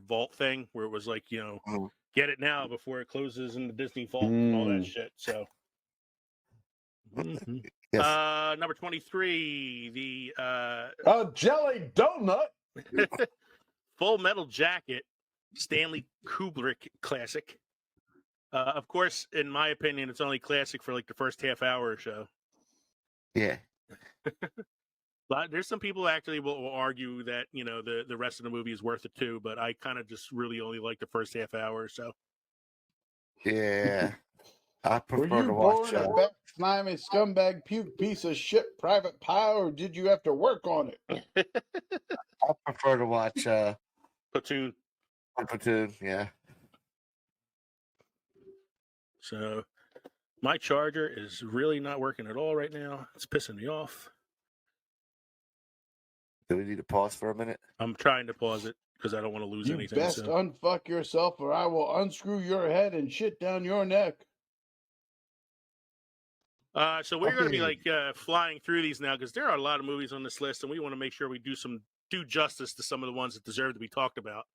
vault thing, where it was like get it now before it closes in the Disney vault and all that shit. So. Mhm. Yes. Number 23, the a jelly donut. Full Metal Jacket, Stanley Kubrick classic. Of course, in my opinion, it's only classic for like the first half hour or so. Yeah. But there's some people actually will argue that the rest of the movie is worth it too. But I kind of just really only like the first half hour or so. Yeah. I Were prefer you to born watch. a fat, slimy, scumbag, puke, piece of shit, private pie, or did you have to work on it? I prefer to watch Platoon. Platoon. Yeah. So My charger is really not working at all right now. It's pissing me off. Do we need to pause for a minute? I'm trying to pause it because I don't want to lose You anything. best So. unfuck yourself, or I will unscrew your head and shit down your neck. So we're going to be Okay. flying through these now because there are a lot of movies on this list, and we want to make sure we do justice to some of the ones that deserve to be talked about.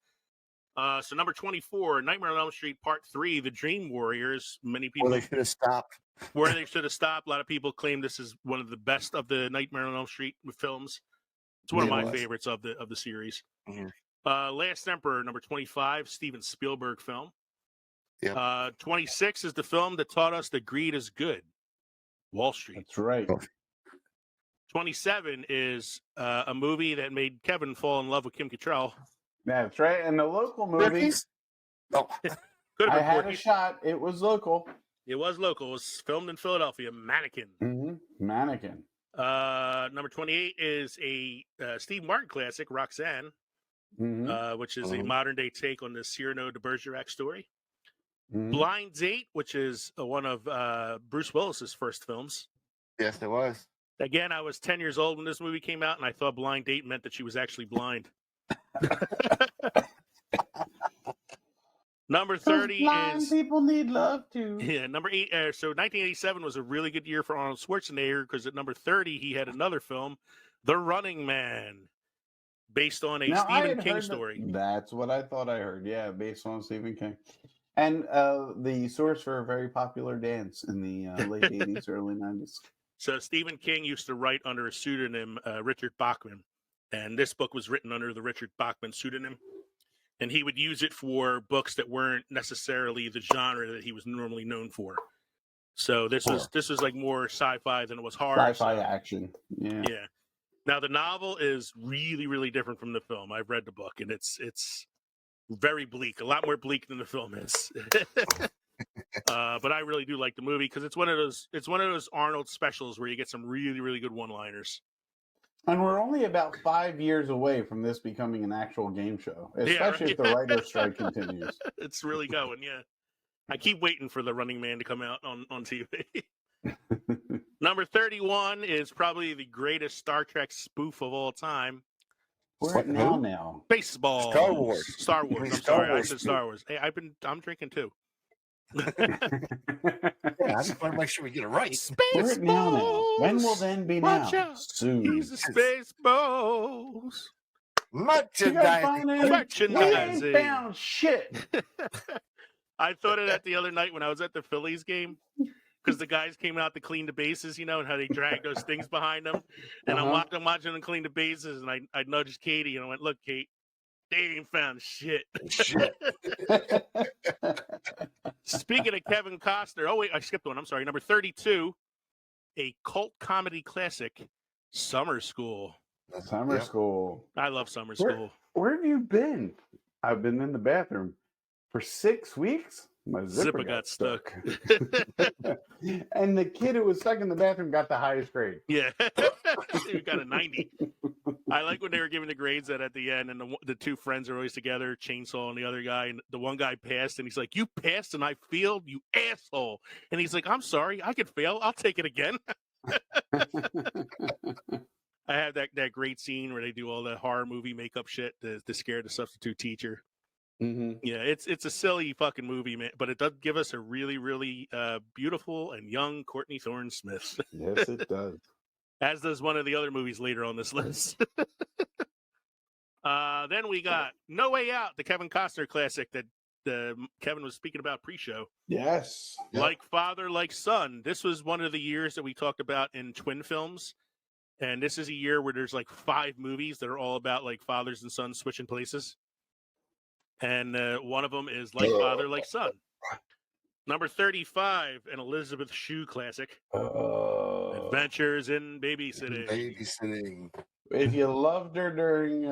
So number 24, Nightmare on Elm Street Part 3, The Dream Warriors. Many people Well, they should have stopped. where they should have stopped. A lot of people claim this is one of the best of the Nightmare on Elm Street films. It's one of my favorites of the series. Mhm. Last Emperor, number 25, Steven Spielberg film. Yep. 26 is the film that taught us that greed is good. Wall Street. That's right. 27 is a movie that made Kevin fall in love with Kim Cattrall. That's right. And the local movie, Oh, Could I have been had 40. a shot. It was local. It was local. It was filmed in Philadelphia. Mannequin. Mm-hmm. Mannequin. Number 28 is a Steve Martin classic, Roxanne, Mm-hmm. which is a modern day take on the Cyrano de Bergerac story. Mm-hmm. Blind Date, which is one of Bruce Willis's first films. yes, it was. Again, I was 10 years old when this movie came out, and I thought blind date meant that she was actually blind. Number 30 blind is people need love too. Yeah, number 8. So 1987 was a really good year for Arnold Schwarzenegger because at number 30 he had another film, The Running Man, based on a Stephen King story. That's what I thought I heard. Yeah, based on Stephen King, and the source for a very popular dance in the late 80s, early 90s. So Stephen King used to write under a pseudonym, Richard Bachman, and this book was written under the Richard Bachman pseudonym. And he would use it for books that weren't necessarily the genre that he was normally known for. So this was like more sci-fi than it was horror. Sci-fi action. Yeah. Yeah. Now the novel is really, really different from the film. I've read the book, and it's very bleak. A lot more bleak than the film is. But I really do like the movie because it's one of those Arnold specials where you get some really, really good one-liners. And we're only about 5 years away from this becoming an actual game show, especially if the writer's strike continues. It's really going, yeah. I keep waiting for The Running Man to come out on TV. Number 31 is probably the greatest Star Trek spoof of all time. We're at now. Baseball. Star Wars. Star Wars. I'm sorry, I said Star Wars. Hey, I'm drinking too. Yeah, I just want to make sure we get it right. We're at now. When will then be now? Soon. He's the Spaceballs. Merchandising. Merchandising. We ain't found shit. I thought of that the other night when I was at the Phillies game. Because the guys came out to clean the bases, and how they drag those things behind them. And I'm watching them clean the bases, and I nudged Katie, and I went, "Look, Kate, they ain't found shit." Speaking of Kevin Costner, oh wait, I skipped one. I'm sorry. Number 32, a cult comedy classic, Summer School. Summer School. I love Summer School. Where have you been? I've been in the bathroom for 6 weeks. My zipper got stuck. And the kid who was stuck in the bathroom got the highest grade. Yeah. He got a 90. I like when they were giving the grades at the end, and the two friends are always together, Chainsaw and the other guy, and the one guy passed, and he's like, "You passed and I failed, you asshole." And he's like, "I'm sorry, I could fail. I'll take it again." I have that great scene where they do all the horror movie makeup shit to scare the substitute teacher. Mm-hmm. Yeah, it's a silly fucking movie, man, but it does give us a really, really beautiful and young Courtney Thorne Smith. Yes, it does. As does one of the other movies later on this list. Then we got No Way Out, the Kevin Costner classic that Kevin was speaking about pre-show. Yes. Like Father, Like Son. This was one of the years that we talked about in twin films. And this is a year where there's like 5 movies that are all about like fathers and sons switching places. And one of them is Like Father, Like Son. Number 35, an Elizabeth Shue classic. Adventures in Babysitting. If you loved her during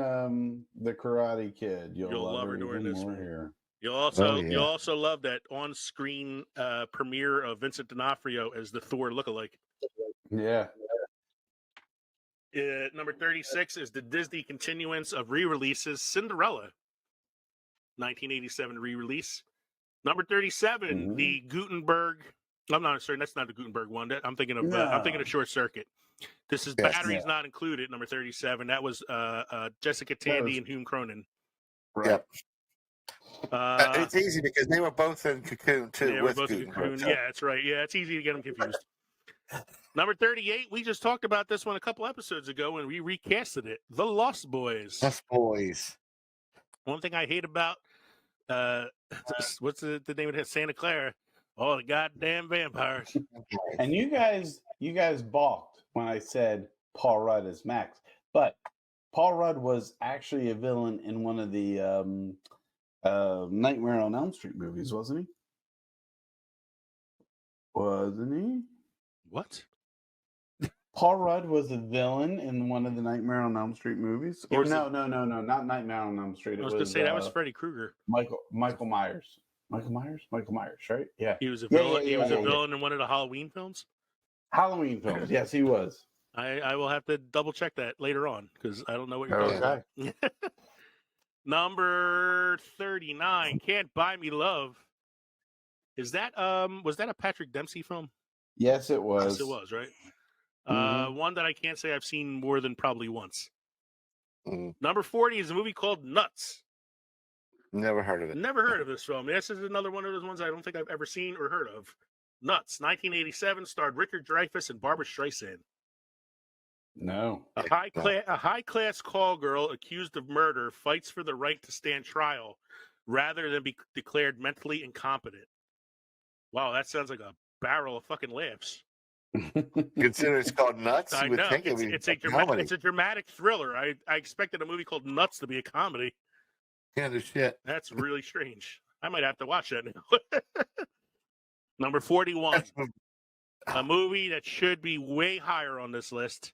The Karate Kid, you'll love her during this one. Here. You'll also love that on-screen premiere of Vincent D'Onofrio as the Thor lookalike. Yeah. Number 36 is the Disney continuance of re-releases, Cinderella, 1987 re-release. Number 37, the Gutenberg I'm not certain. That's not the Gutenberg one. I'm thinking of No. Short Circuit. This is Yes. Batteries Not Included, number 37. That was Jessica Tandy and Hume Cronin. Right. Yep. It's easy because they were both in Cocoon too. Yeah, with we're both in Gutenberg. Cocoon. Yeah, that's right. Yeah, it's easy to get them confused. Number 38, we just talked about this one a couple episodes ago and we recasted it. The Lost Boys. Lost Boys. One thing I hate about what's the name of it? Santa Clara. All the goddamn vampires. And you guys balked when I said Paul Rudd is Max, but Paul Rudd was actually a villain in one of the Nightmare on Elm Street movies, wasn't he? Wasn't he? What? Paul Rudd was a villain in one of the Nightmare on Elm Street movies. Or no, not Nightmare on Elm Street. I was going to say that was Freddy Krueger. Michael Myers. Michael Myers, right? Yeah. He was a villain. He was a villain in one of the Halloween films. Halloween films. Yes, he was. I will have to double check that later on because I don't know what you're talking about. Number 39, Can't Buy Me Love. Is that was that a Patrick Dempsey film? Yes, it was. Yes, it was, right? One that I can't say I've seen more than probably once. Number 40 is a movie called Nuts. Never heard of it. Never heard of this film. This is another one of those ones I don't think I've ever seen or heard of. Nuts, 1987, starred Richard Dreyfuss and Barbara Streisand. No. A high class call girl accused of murder fights for the right to stand trial rather than be declared mentally incompetent. Wow, that sounds like a barrel of fucking laughs. Consider it's called Nuts. I know. It's a dramatic thriller. I expected a movie called Nuts to be a comedy. Yeah, no shit. That's really strange. I might have to watch that now. Number 41. A movie that should be way higher on this list.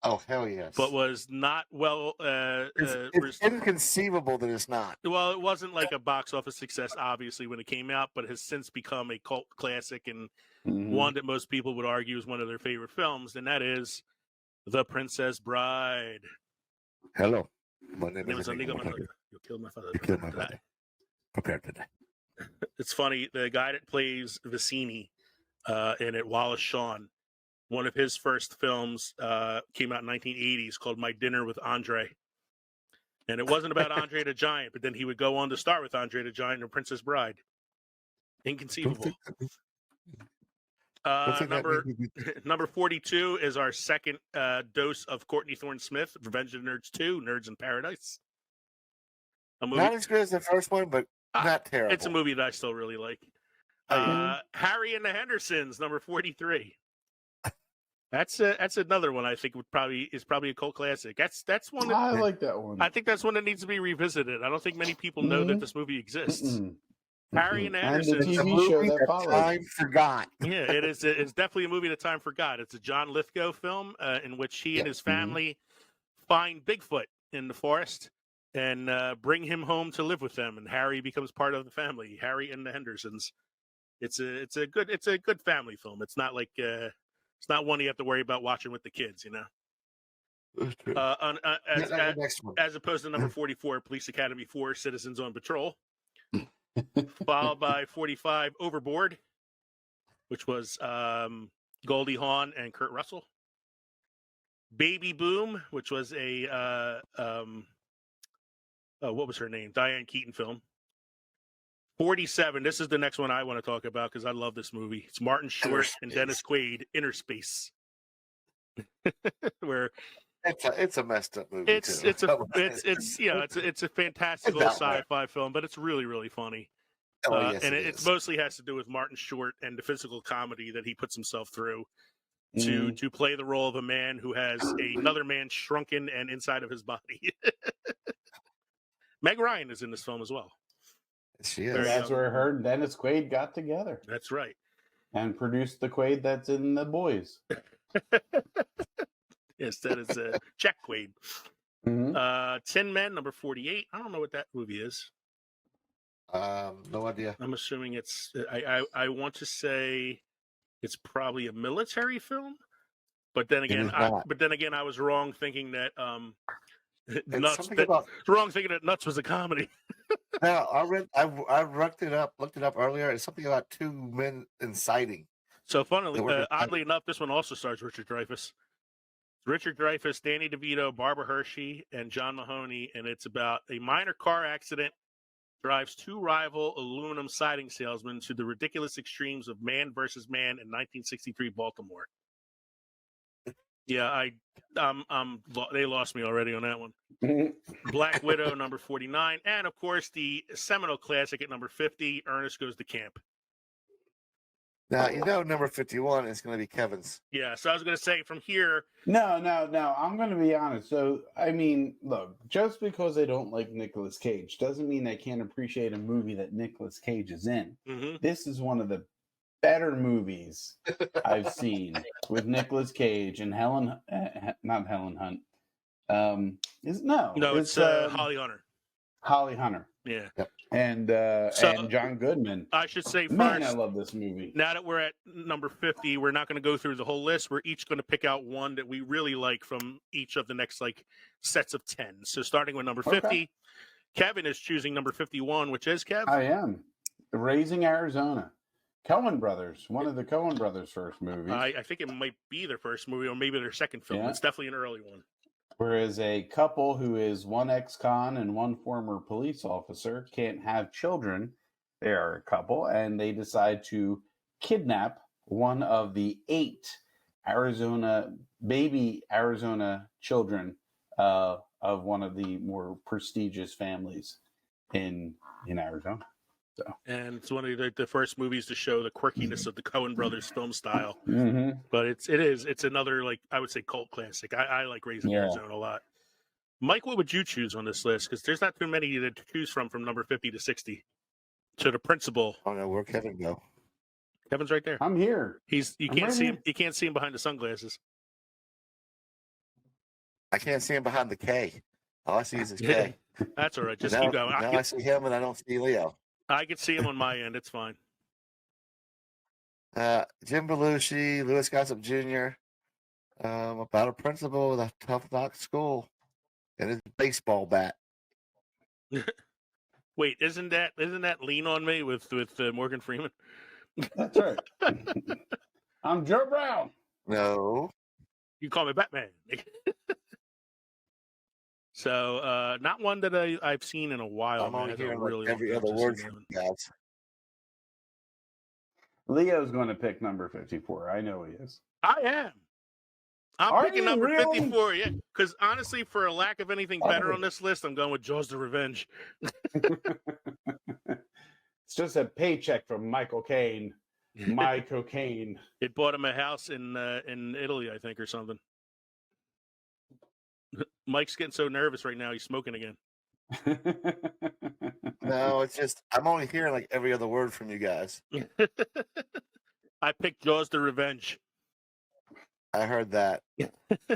Oh, hell yes. But was not well... it's inconceivable that it's not. Well, it wasn't like a box office success, obviously, when it came out, but has since become a cult classic and one that most people would argue is one of their favorite films, and that is The Princess Bride. Hello. My name is Inigo Montoya. You killed my father. You killed my father. Prepared today. It's funny, the guy that plays Vicini in it, Wallace Shawn, one of his first films came out in 1980s called My Dinner with Andre. And it wasn't about Andre the Giant, but then he would go on to start with Andre the Giant and Princess Bride. Inconceivable. Number 42 is our second dose of Courtney Thorne-Smith, Revenge of the Nerds 2, Nerds in Paradise. Not as good as the first one, but not terrible. It's a movie that I still really like. Harry and the Hendersons, number 43. That's another one I think is probably a cult classic. That's one that, I like that one. I think that's one that needs to be revisited. I don't think many people know that this movie exists. Harry and the Hendersons. And the TV show that followed. Time forgot. Yeah, it is. It's definitely a movie that time forgot. It's a John Lithgow film in which he and his family find Bigfoot in the forest and bring him home to live with them, and Harry becomes part of the family. Harry and the Hendersons. It's a good family film. It's not like it's not one you have to worry about watching with the kids, you know. As opposed to number 44, Police Academy 4, Citizens on Patrol, followed by 45, Overboard, which was Goldie Hawn and Kurt Russell. Baby Boom, which was a what was her name? Diane Keaton film. 47. This is the next one I want to talk about because I love this movie. It's Martin Short and Dennis Quaid, Inner Space. Where it's a messed up movie. It's a fantastical sci-fi film, but it's really, really funny. It mostly has to do with Martin Short and the physical comedy that he puts himself through to play the role of a man who has another man shrunken and inside of his body. Meg Ryan is in this film as well. She is. And that's where her and Dennis Quaid got together. That's right. And produced the Quaid that's in The Boys. Yes, that is Jack Quaid. 10 Men, number 48. I don't know what that movie is. No idea. I'm assuming it's. I want to say it's probably a military film, but then again, I was wrong thinking that Nuts. Wrong thinking that Nuts was a comedy. No, I looked it up earlier. It's something about two men inciting So, funnily, They work oddly enough, this one also stars Richard Dreyfuss. Richard Dreyfuss, Danny DeVito, Barbara Hershey, and John Mahoney, and it's about a minor car accident drives two rival aluminum siding salesmen to the ridiculous extremes of man versus man in 1963 Baltimore. Yeah, they lost me already on that one. Black Widow, number 49, and of course the seminal classic at number 50, Ernest Goes to Camp. Now, number 51 is going to be Kevin's. Yeah, so I was going to say from here. No. I'm going to be honest. So, I mean, look, just because I don't like Nicolas Cage doesn't mean I can't appreciate a movie that Nicolas Cage is in. Mm-hmm. This is one of the better movies I've seen with Nicolas Cage and not Helen Hunt. It's Holly Hunter. Holly Hunter. Yeah. Yep. And John Goodman. I should say first, Man, I love this movie. Now that we're at number 50, we're not going to go through the whole list. We're each going to pick out one that we really like from each of the next sets of 10. So starting with number 50, Okay. Kevin is choosing number 51, which is Kev. I am. Raising Arizona. Coen Brothers, one of the Coen Brothers' first movies. I think it might be their first movie or maybe their second film. Yeah. It's definitely an early one. Whereas a couple who is one ex-con and one former police officer can't have children. They are a couple, and they decide to kidnap one of the 8 baby Arizona children of one of the more prestigious families in Arizona. So. And it's one of the first movies to show the quirkiness of the Coen Brothers film style. Mm-hmm. But it's another, I would say, cult classic. I like Raising Arizona a lot. Mike, what would you choose on this list? Because there's not too many to choose from number 50 to 60. To the principal. I don't know where Kevin go. Kevin's right there. I'm here. You can't see him. You can't see him behind the sunglasses. I can't see him behind the K. All I see is his K. That's all right. Just keep going. I see him and I don't see Leo. I can see him on my end. It's fine. Jim Belushi, Louis Gossett Jr. About a principal with a tough knock school and his baseball bat. Wait, isn't that Lean on Me with Morgan Freeman? That's right. I'm Joe Brown. No. You call me Batman. So, not one that I've seen in a while. I'm only hearing really every other word from you guys. Leo's going to pick number 54. I know he is. I am. I'm picking number really? 54. Yeah, because honestly, for a lack of anything better on this list, I'm going with Jaws: The Revenge. It's just a paycheck from Michael Caine. My cocaine. It bought him a house in Italy, I think, or something. Mike's getting so nervous right now. He's smoking again. No, it's just I'm only hearing every other word from you guys. I picked Jaws: The Revenge. I heard that.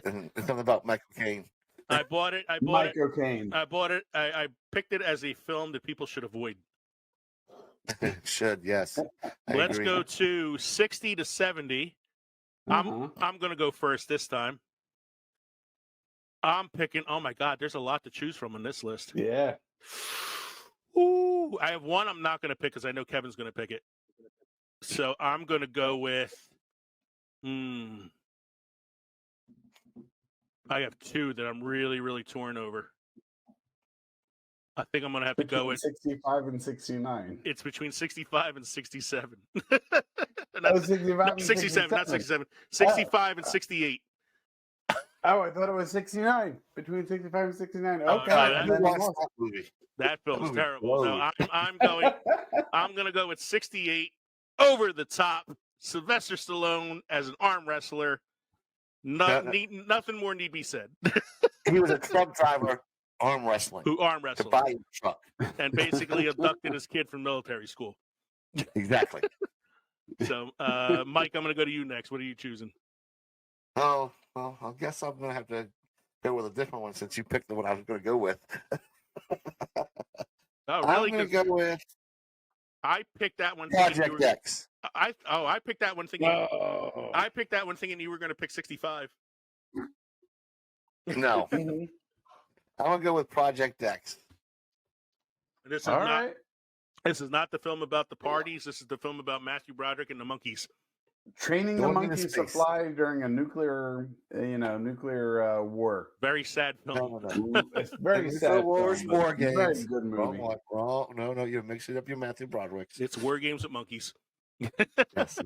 And something about Michael Caine. I bought it. Michael Caine. I bought it. I picked it as a film that people should avoid. Should, yes. Let's go to 60 to 70. I'm going to go first this time. I'm picking. Oh my God, there's a lot to choose from on this list. Yeah. Ooh, I have one I'm not going to pick because I know Kevin's going to pick it. So I'm going to go with. I have two that I'm really, really torn over. I think I'm going to have to go with 65 and 69. It's between 65 and 67. 65 and 67, not 67. 65 and 68. Oh, I thought it was 69. Between 65 and 69. Okay. That film's terrible. No, I'm going to go with 68. Over the top. Sylvester Stallone as an arm wrestler. Nothing more need be said. He was a truck driver, arm wrestling. Who arm wrestled. To buy a truck. And basically abducted his kid from military school. Exactly. So, Mike, I'm going to go to you next. What are you choosing? Oh, well, I guess I'm going to have to go with a different one since you picked the one I was going to go with. Oh, really? I'm going to go with I picked that one. Project X. I picked that one thinking. Oh. I picked that one thinking you were going to pick 65. No, I'm going to go with Project X. This is not. This is not the film about the parties. This is the film about Matthew Broderick and the monkeys. Training the Going into monkeys to space. fly during a nuclear war. Very sad film. No. It's very Nuclear sad. Wars, film, but War very Games. good Wrong movie. one. Wrong. No, you're mixing up your Matthew Broderick's. It's War Games with Monkeys. Yes.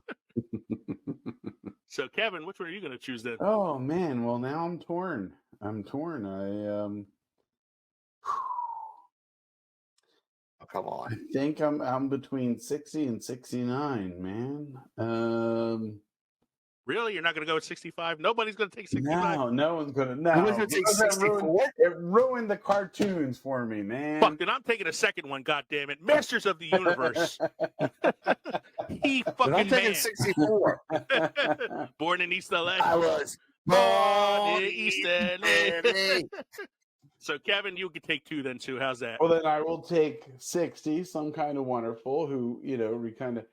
So, Kevin, which one are you going to choose then? Oh man, well now I'm torn. Oh, come I on. think I'm between 60 and 69, man. Really? You're not going to go with 65? Nobody's going to take 65? No one's gonna. Who No, was gonna take because that 64? it ruined the cartoons for me, man. Fuck, then I'm taking a second one, goddammit. Masters of the Universe. He But fucking I'm taking man. 64. Born in East LA. I was Born in East LA. LA. So, Kevin, you could take 2 then, too. How's that? Well, then I will take 60, Some Kind of Wonderful, who, we kind of,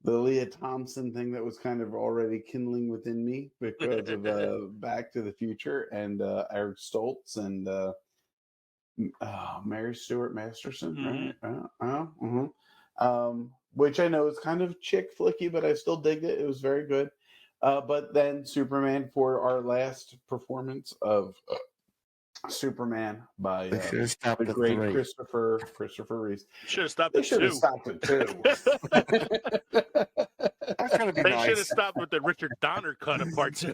the Leah Thompson thing that was kind of already kindling within me because of Back to the Future and Eric Stoltz and Mary Stuart Masterson, right? Which I know is kind of chick flicky, but I still digged it. It was very good. But then Superman for our last performance of Superman by They should have stopped the at great 3. Christopher Reeves. Should have stopped They at should 2. have stopped at 2. That's gonna be They should have nice. stopped with the Richard Donner cut of part 2.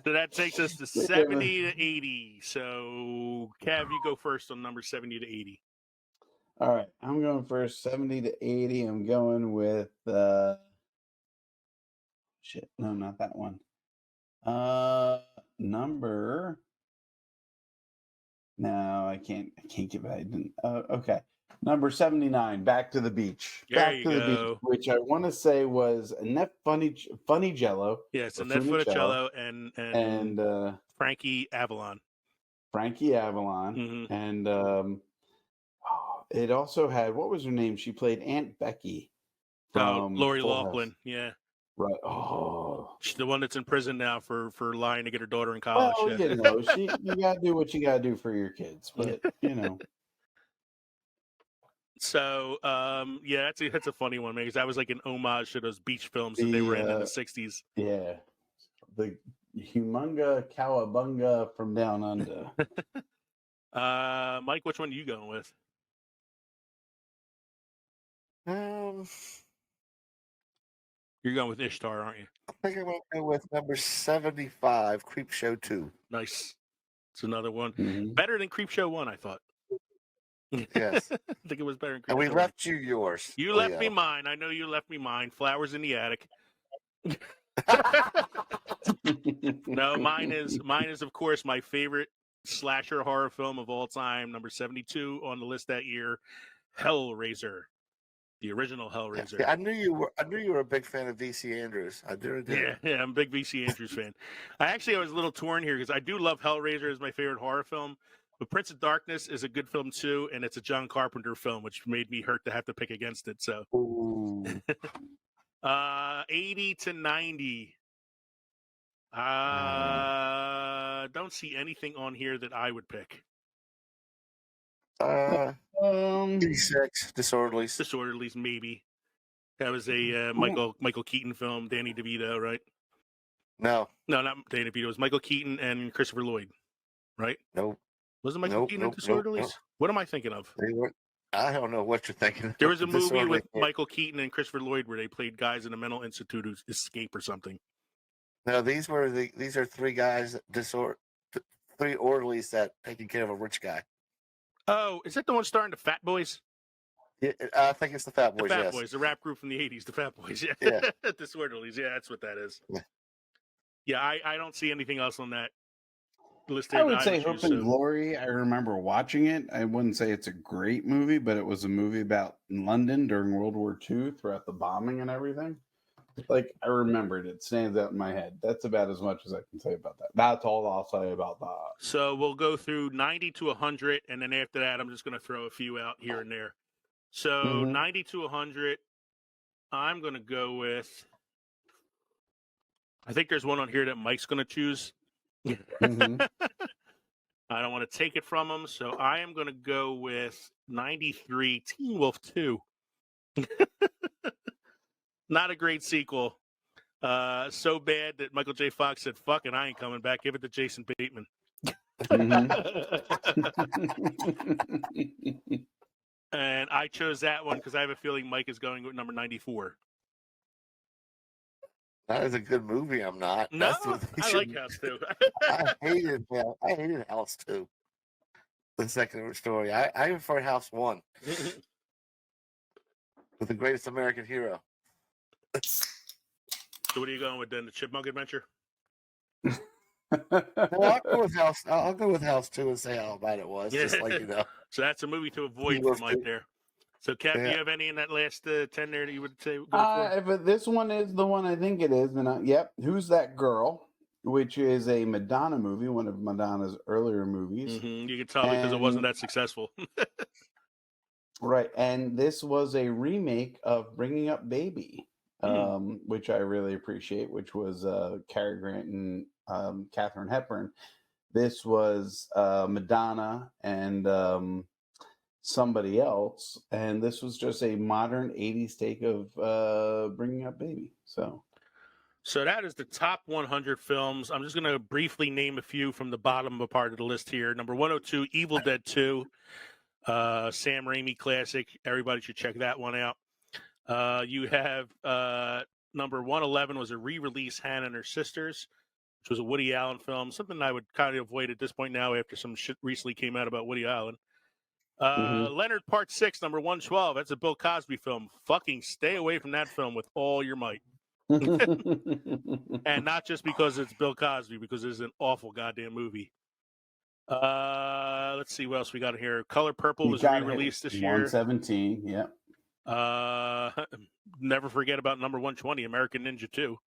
So that takes us to 70 to 80. So, Kev, you go first on number 70 to 80. All right, I'm going first. 70 to 80. I'm going with shit. No, not that one. Number. No, I can't give it. I didn't. Okay. Number 79, Back to the Beach. There Back you to the go. Beach, which I want to say was Annette Funicello. Yeah, it's or Annette Funicello, Funicello and Frankie Avalon. Frankie Avalon. Mm-hmm. And it also had, what was her name? She played Aunt Becky. From Lori Full Loughlin. House. Yeah. Right. Oh. She's the one that's in prison now for lying to get her daughter in college. Well, Yeah. you gotta do what you gotta do for your kids, but So, yeah, that's a funny one, man, because that was like an homage to those beach films that they were in the 60s. Yeah. The Humunga Cowabunga from Down Under. Mike, which one are you going with? You're going with Ishtar, aren't you? I think I'm going to go with number 75, Creep Show 2. Nice. It's another one. Mm-hmm. Better than Creep Show 1, I thought. Yes. I think it was better than Creep And we Show left you yours. 1. You left me mine. I know you left me mine. Flowers in the Attic. No, mine is of course my favorite slasher horror film of all time, number 72 on the list that year, Hellraiser. The original Hellraiser. Yeah, I knew you were a big fan of V.C. Andrews. I did. Yeah, I'm a big V.C. Andrews fan. I was a little torn here because I do love Hellraiser as my favorite horror film, but Prince of Darkness is a good film too, and it's a John Carpenter film, which made me hurt to have to pick against it. So, 80 to 90. Don't see anything on here that I would pick. 86, Disorderlies. Disorderlies, maybe. That was a Michael Keaton film. Danny DeVito, right? No, not Danny DeVito. It was Michael Keaton and Christopher Lloyd, right? Nope. Was it Michael Keaton and Disorderlies? What am I thinking of? I don't know what you're thinking. There was a movie with Michael Keaton and Christopher Lloyd where they played guys in a mental institute who escape or something. No, these are 3 guys, 3 orderlies that taking care of a rich guy. Oh, is that the one starring the Fat Boys? Yeah, I think it's the Fat Boys. The Fat Boys, the rap group from the 80s, the Fat Boys. Yeah. Disorderlies. Yeah, that's what that is. Yeah, I don't see anything else on that list. I would say Hope and Glory. I remember watching it. I wouldn't say it's a great movie, but it was a movie about London during World War II, throughout the bombing and everything. Like, I remembered it. Stands out in my head. That's about as much as I can say about that. That's all I'll say about that. So we'll go through 90 to 100, and then after that, I'm just going to throw a few out here and there. So 90 to 100, I'm going to go with, I think there's one on here that Mike's going to choose. I don't want to take it from him, so I am going to go with 93, Teen Wolf 2. Not a great sequel. So bad that Michael J. Fox said, "Fuck it, I ain't coming back. Give it to Jason Bateman." And I chose that one because I have a feeling Mike is going with number 94. That is a good movie. I'm not. No, That's what they I should- like House 2. I hated House 2. The second story. I prefer House 1 with the greatest American hero. So what are you going with then? The Chipmunk Adventure? Well, I'll go with House 2 and say how bad it was. Just like, you know. So that's a movie to avoid for Mike there. So, Kev, do you have any in that last 10 there that you would say? But this one is the one I think it is. And yep, Who's That Girl? Which is a Madonna movie, one of Madonna's earlier movies. Mm-hmm. You can tell because it wasn't that successful. Right. And this was a remake of Bringing Up Baby, which I really appreciate, which was Cary Grant and Katharine Hepburn. This was Madonna and somebody else. And this was just a modern 80s take of Bringing Up Baby. So that is the top 100 films. I'm just going to briefly name a few from the bottom of a part of the list here. Number 102, Evil Dead 2, Sam Raimi classic. Everybody should check that one out. You have number 111 was a re-release, Hannah and Her Sisters, which was a Woody Allen film. Something I would kind of avoid at this point now after some shit recently came out about Woody Allen. Leonard Part 6, number 112. That's a Bill Cosby film. Fucking stay away from that film with all your might. And not just because it's Bill Cosby, because it's an awful goddamn movie. Let's see what else we got here. Color Purple was re-released this year. 117, yeah. Never forget about number 120, American Ninja 2.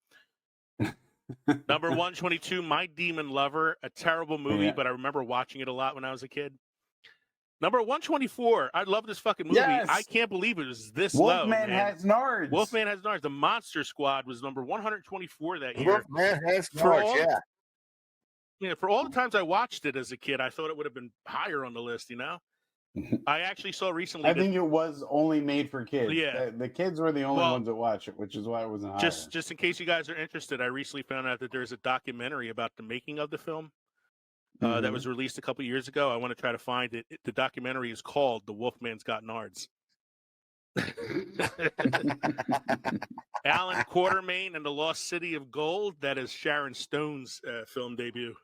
Number 122, My Demon Lover, a terrible movie, but I remember watching it a lot when I was a kid. Number 124, I love this fucking movie. Yes. I can't believe it was this Wolfman low, man. Has Nards. Wolfman Has Nards. The Monster Squad was number 124 that year. Wolfman Has Nards, yeah. For all the times I watched it as a kid, I thought it would have been higher on the list, you know? I actually saw recently. I think it was only made for kids. Yeah. The kids were the only ones that watch it, which is why it wasn't higher. Just in case you guys are interested, I recently found out that there's a documentary about the making of the film. That was released a couple years ago. I want to try to find it. The documentary is called The Wolfman's Got Nards. Alan Quatermain and the Lost City of Gold. That is Sharon Stone's film debut.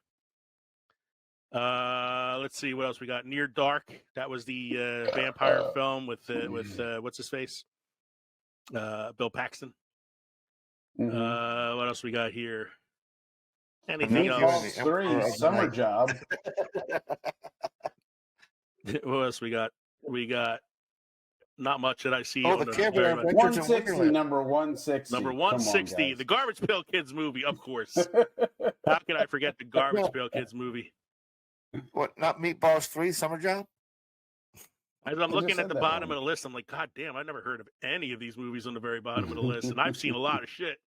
Let's see what else we got. Near Dark. That was the vampire film with what's his face? Bill Paxton. What else we got here? Anything else? 3, Summer Job. What else we got? We got not much that I see. Oh, the camera. 160, number 160. Number 160, the Garbage Pail Kids movie, of course. How can I forget the Garbage Pail Kids movie? What, not Meatballs 3, Summer Job? As I'm looking at the bottom of the list, I'm like, God damn, I never heard of any of these movies on the very bottom of the list, and I've seen a lot of shit.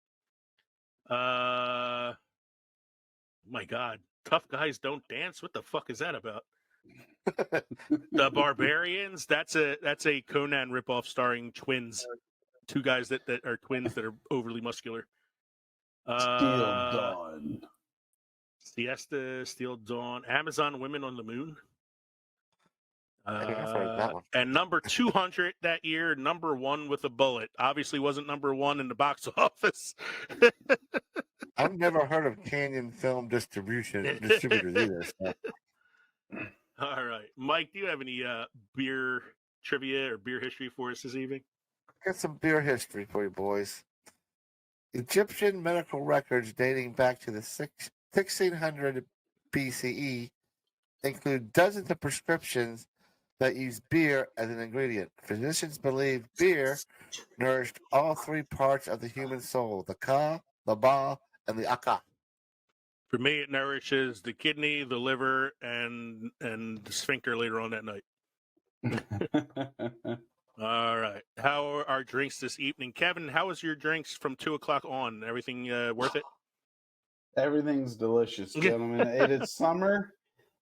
My God, Tough Guys Don't Dance. What the fuck is that about? The Barbarians. That's a Conan ripoff starring twins, two guys that are twins that are overly muscular. Steel Dawn. Siesta, Steel Dawn, Amazon Women on the Moon. I think I've heard that one. And number 200 that year, number 1 with a bullet. Obviously wasn't number 1 in the box office. I've never heard of Canyon Film Distributors either. So. All right. Mike, do you have any beer trivia or beer history for us this evening? Got some beer history for you boys. Egyptian medical records dating back to the 1600 BCE include dozens of prescriptions that use beer as an ingredient. Physicians believe beer nourished all 3 parts of the human soul, the ka, the ba, and the aka. For me, it nourishes the kidney, the liver, and the sphincter later on that night. All right. How are our drinks this evening? Kevin, how was your drinks from 2 o'clock on? Everything worth it? Everything's delicious, gentlemen. It is summer,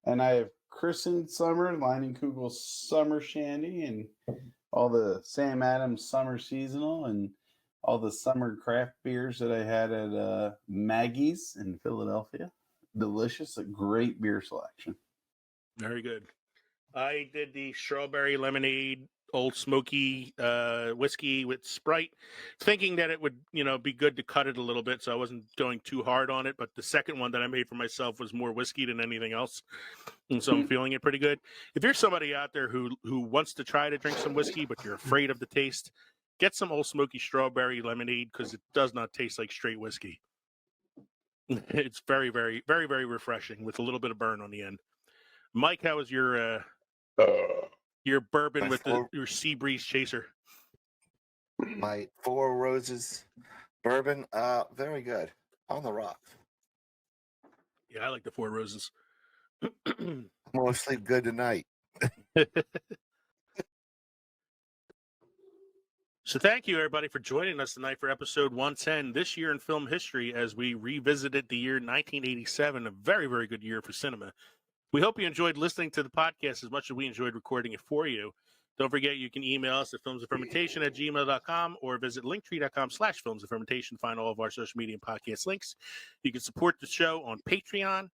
and I have christened summer, Leinenkugel Summer Shandy, and all the Sam Adams Summer Seasonal, and all the summer craft beers that I had at Maggie's in Philadelphia. Delicious, a great beer selection. Very good. I did the strawberry lemonade Old Smoky whiskey with Sprite, thinking that it would, be good to cut it a little bit, so I wasn't going too hard on it. But the second one that I made for myself was more whiskey than anything else, and so I'm feeling it pretty good. If you're somebody out there who wants to try to drink some whiskey, but you're afraid of the taste, get some Old Smoky strawberry lemonade because it does not taste like straight whiskey. It's very, very, very, very refreshing with a little bit of burn on the end. Mike, how was your bourbon with your Sea Breeze Chaser? My Four Roses bourbon, very good. On the rocks. Yeah, I like the Four Roses. I'm gonna sleep good tonight. So thank you, everybody, for joining us tonight for episode 110, This Year in Film History, as we revisited the year 1987, a very, very good year for cinema. We hope you enjoyed listening to the podcast as much as we enjoyed recording it for you. Don't forget, you can email us at filmsoffermentation@gmail.com or visit linktree.com/filmsoffermentation to find all of our social media and podcast links. You can support the show on Patreon,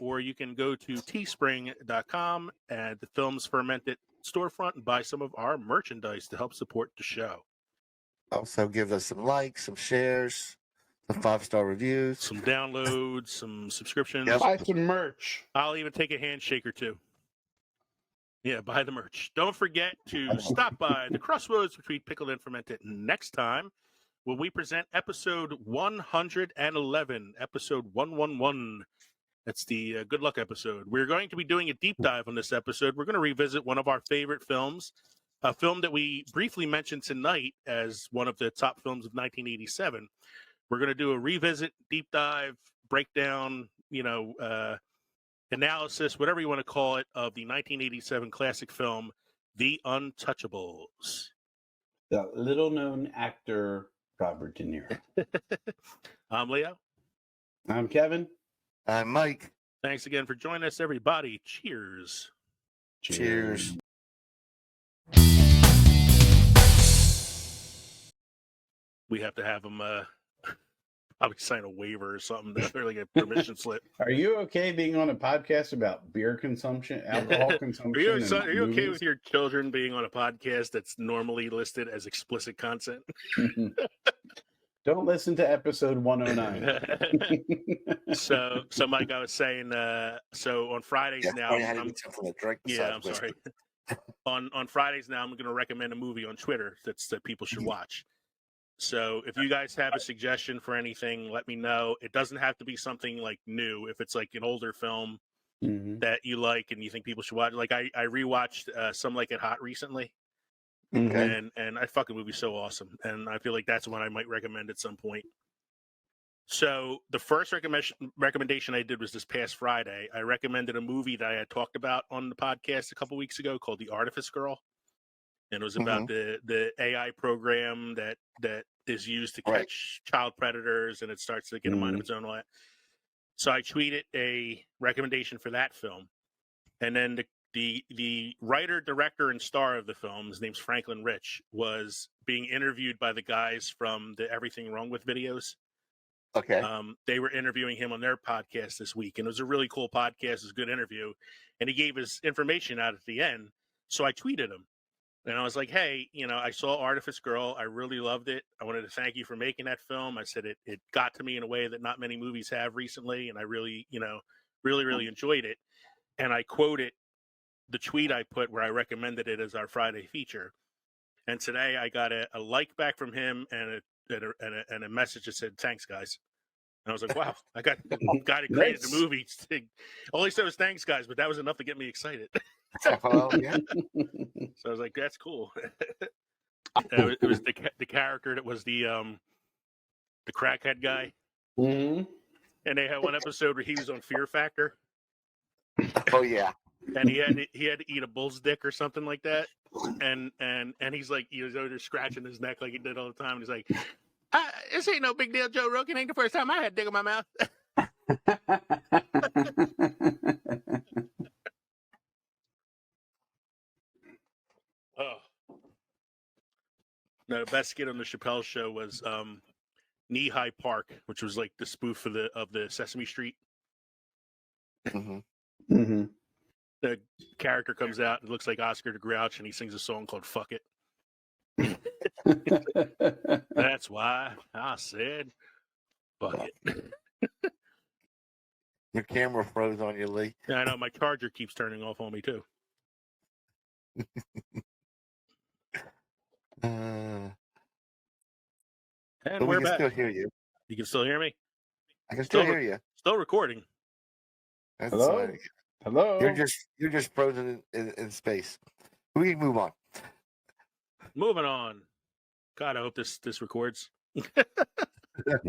or you can go to teespring.com at the Films Fermented storefront and buy some of our merchandise to help support the show. Also, give us some likes, some shares, some 5-star reviews, some downloads, some subscriptions. Yep. Buy some merch. I'll even take a handshake or two. Yeah, buy the merch. Don't forget to stop by the crossroads between pickled and fermented next time when we present episode 111, episode 111. That's the good luck episode. We're going to be doing a deep dive on this episode. We're going to revisit one of our favorite films, a film that we briefly mentioned tonight as one of the top films of 1987. We're going to do a revisit, deep dive, breakdown, analysis, whatever you want to call it, of the 1987 classic film, The Untouchables. The little-known actor, Robert De Niro. I'm Leo. I'm Kevin. I'm Mike. Thanks again for joining us, everybody. Cheers. Cheers. We have to have them probably sign a waiver or something. They're like a permission slip. Are you okay being on a podcast about beer consumption, alcohol consumption? Are you okay with your children being on a podcast that's normally listed as explicit content? Don't listen to episode 109. So Mike, I was saying, so on Fridays now, I'm sorry. on Fridays now, I'm going to recommend a movie on Twitter that people should watch. So if you guys have a suggestion for anything, let me know. It doesn't have to be something like new. If it's like an older film that you like and you think people should watch, like I rewatched Some Like It Hot recently. Okay. And I fucking movie so awesome, and I feel like that's one I might recommend at some point. So the first recommendation I did was this past Friday. I recommended a movie that I had talked about on the podcast a couple weeks ago called The Artifice Girl, and it was about the AI program that is used to catch child predators, and it starts to get a mind of its own. All that. So I tweeted a recommendation for that film, and then the writer, director, and star of the film, his name's Franklin Rich, was being interviewed by the guys from the Everything Wrong With videos. Okay. They were interviewing him on their podcast this week, and it was a really cool podcast. It was a good interview, and he gave his information out at the end. So I tweeted him, and I was like, hey, I saw Artifice Girl. I really loved it. I wanted to thank you for making that film. I said it got to me in a way that not many movies have recently, and I really, really enjoyed it. And I quoted the tweet I put where I recommended it as our Friday feature. And today I got a like back from him and a message that said, thanks, guys. And I was like, wow, I got the guy that created the movie. All he said was thanks, guys, but that was enough to get me excited. Well, yeah. So I was like, that's cool. It was the character that was the crackhead guy. Mm-hmm. And they had one episode where he was on Fear Factor. Oh, yeah. And he had to eat a bull's dick or something like that, and he's like, he was over there scratching his neck like he did all the time. And he's like, "This ain't no big deal, Joe Rogan. Ain't the first time I had dick in my mouth." Oh, No, the best skit on the Chappelle Show was Knee High Park, which was like the spoof of the Sesame Street. Mm-hmm. Mm-hmm. The character comes out and looks like Oscar the Grouch, and he sings a song called "Fuck It." That's why I said, "Fuck it." Your camera froze on you, Lee. Yeah, I know my charger keeps turning off on me too. But And we we're can back. still hear you. You can still hear me? I can still hear you. Still recording. That's Hello? fine. Hello. You're just frozen in space. We can move on. Moving on. God, I hope this records.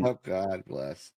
Oh, God bless.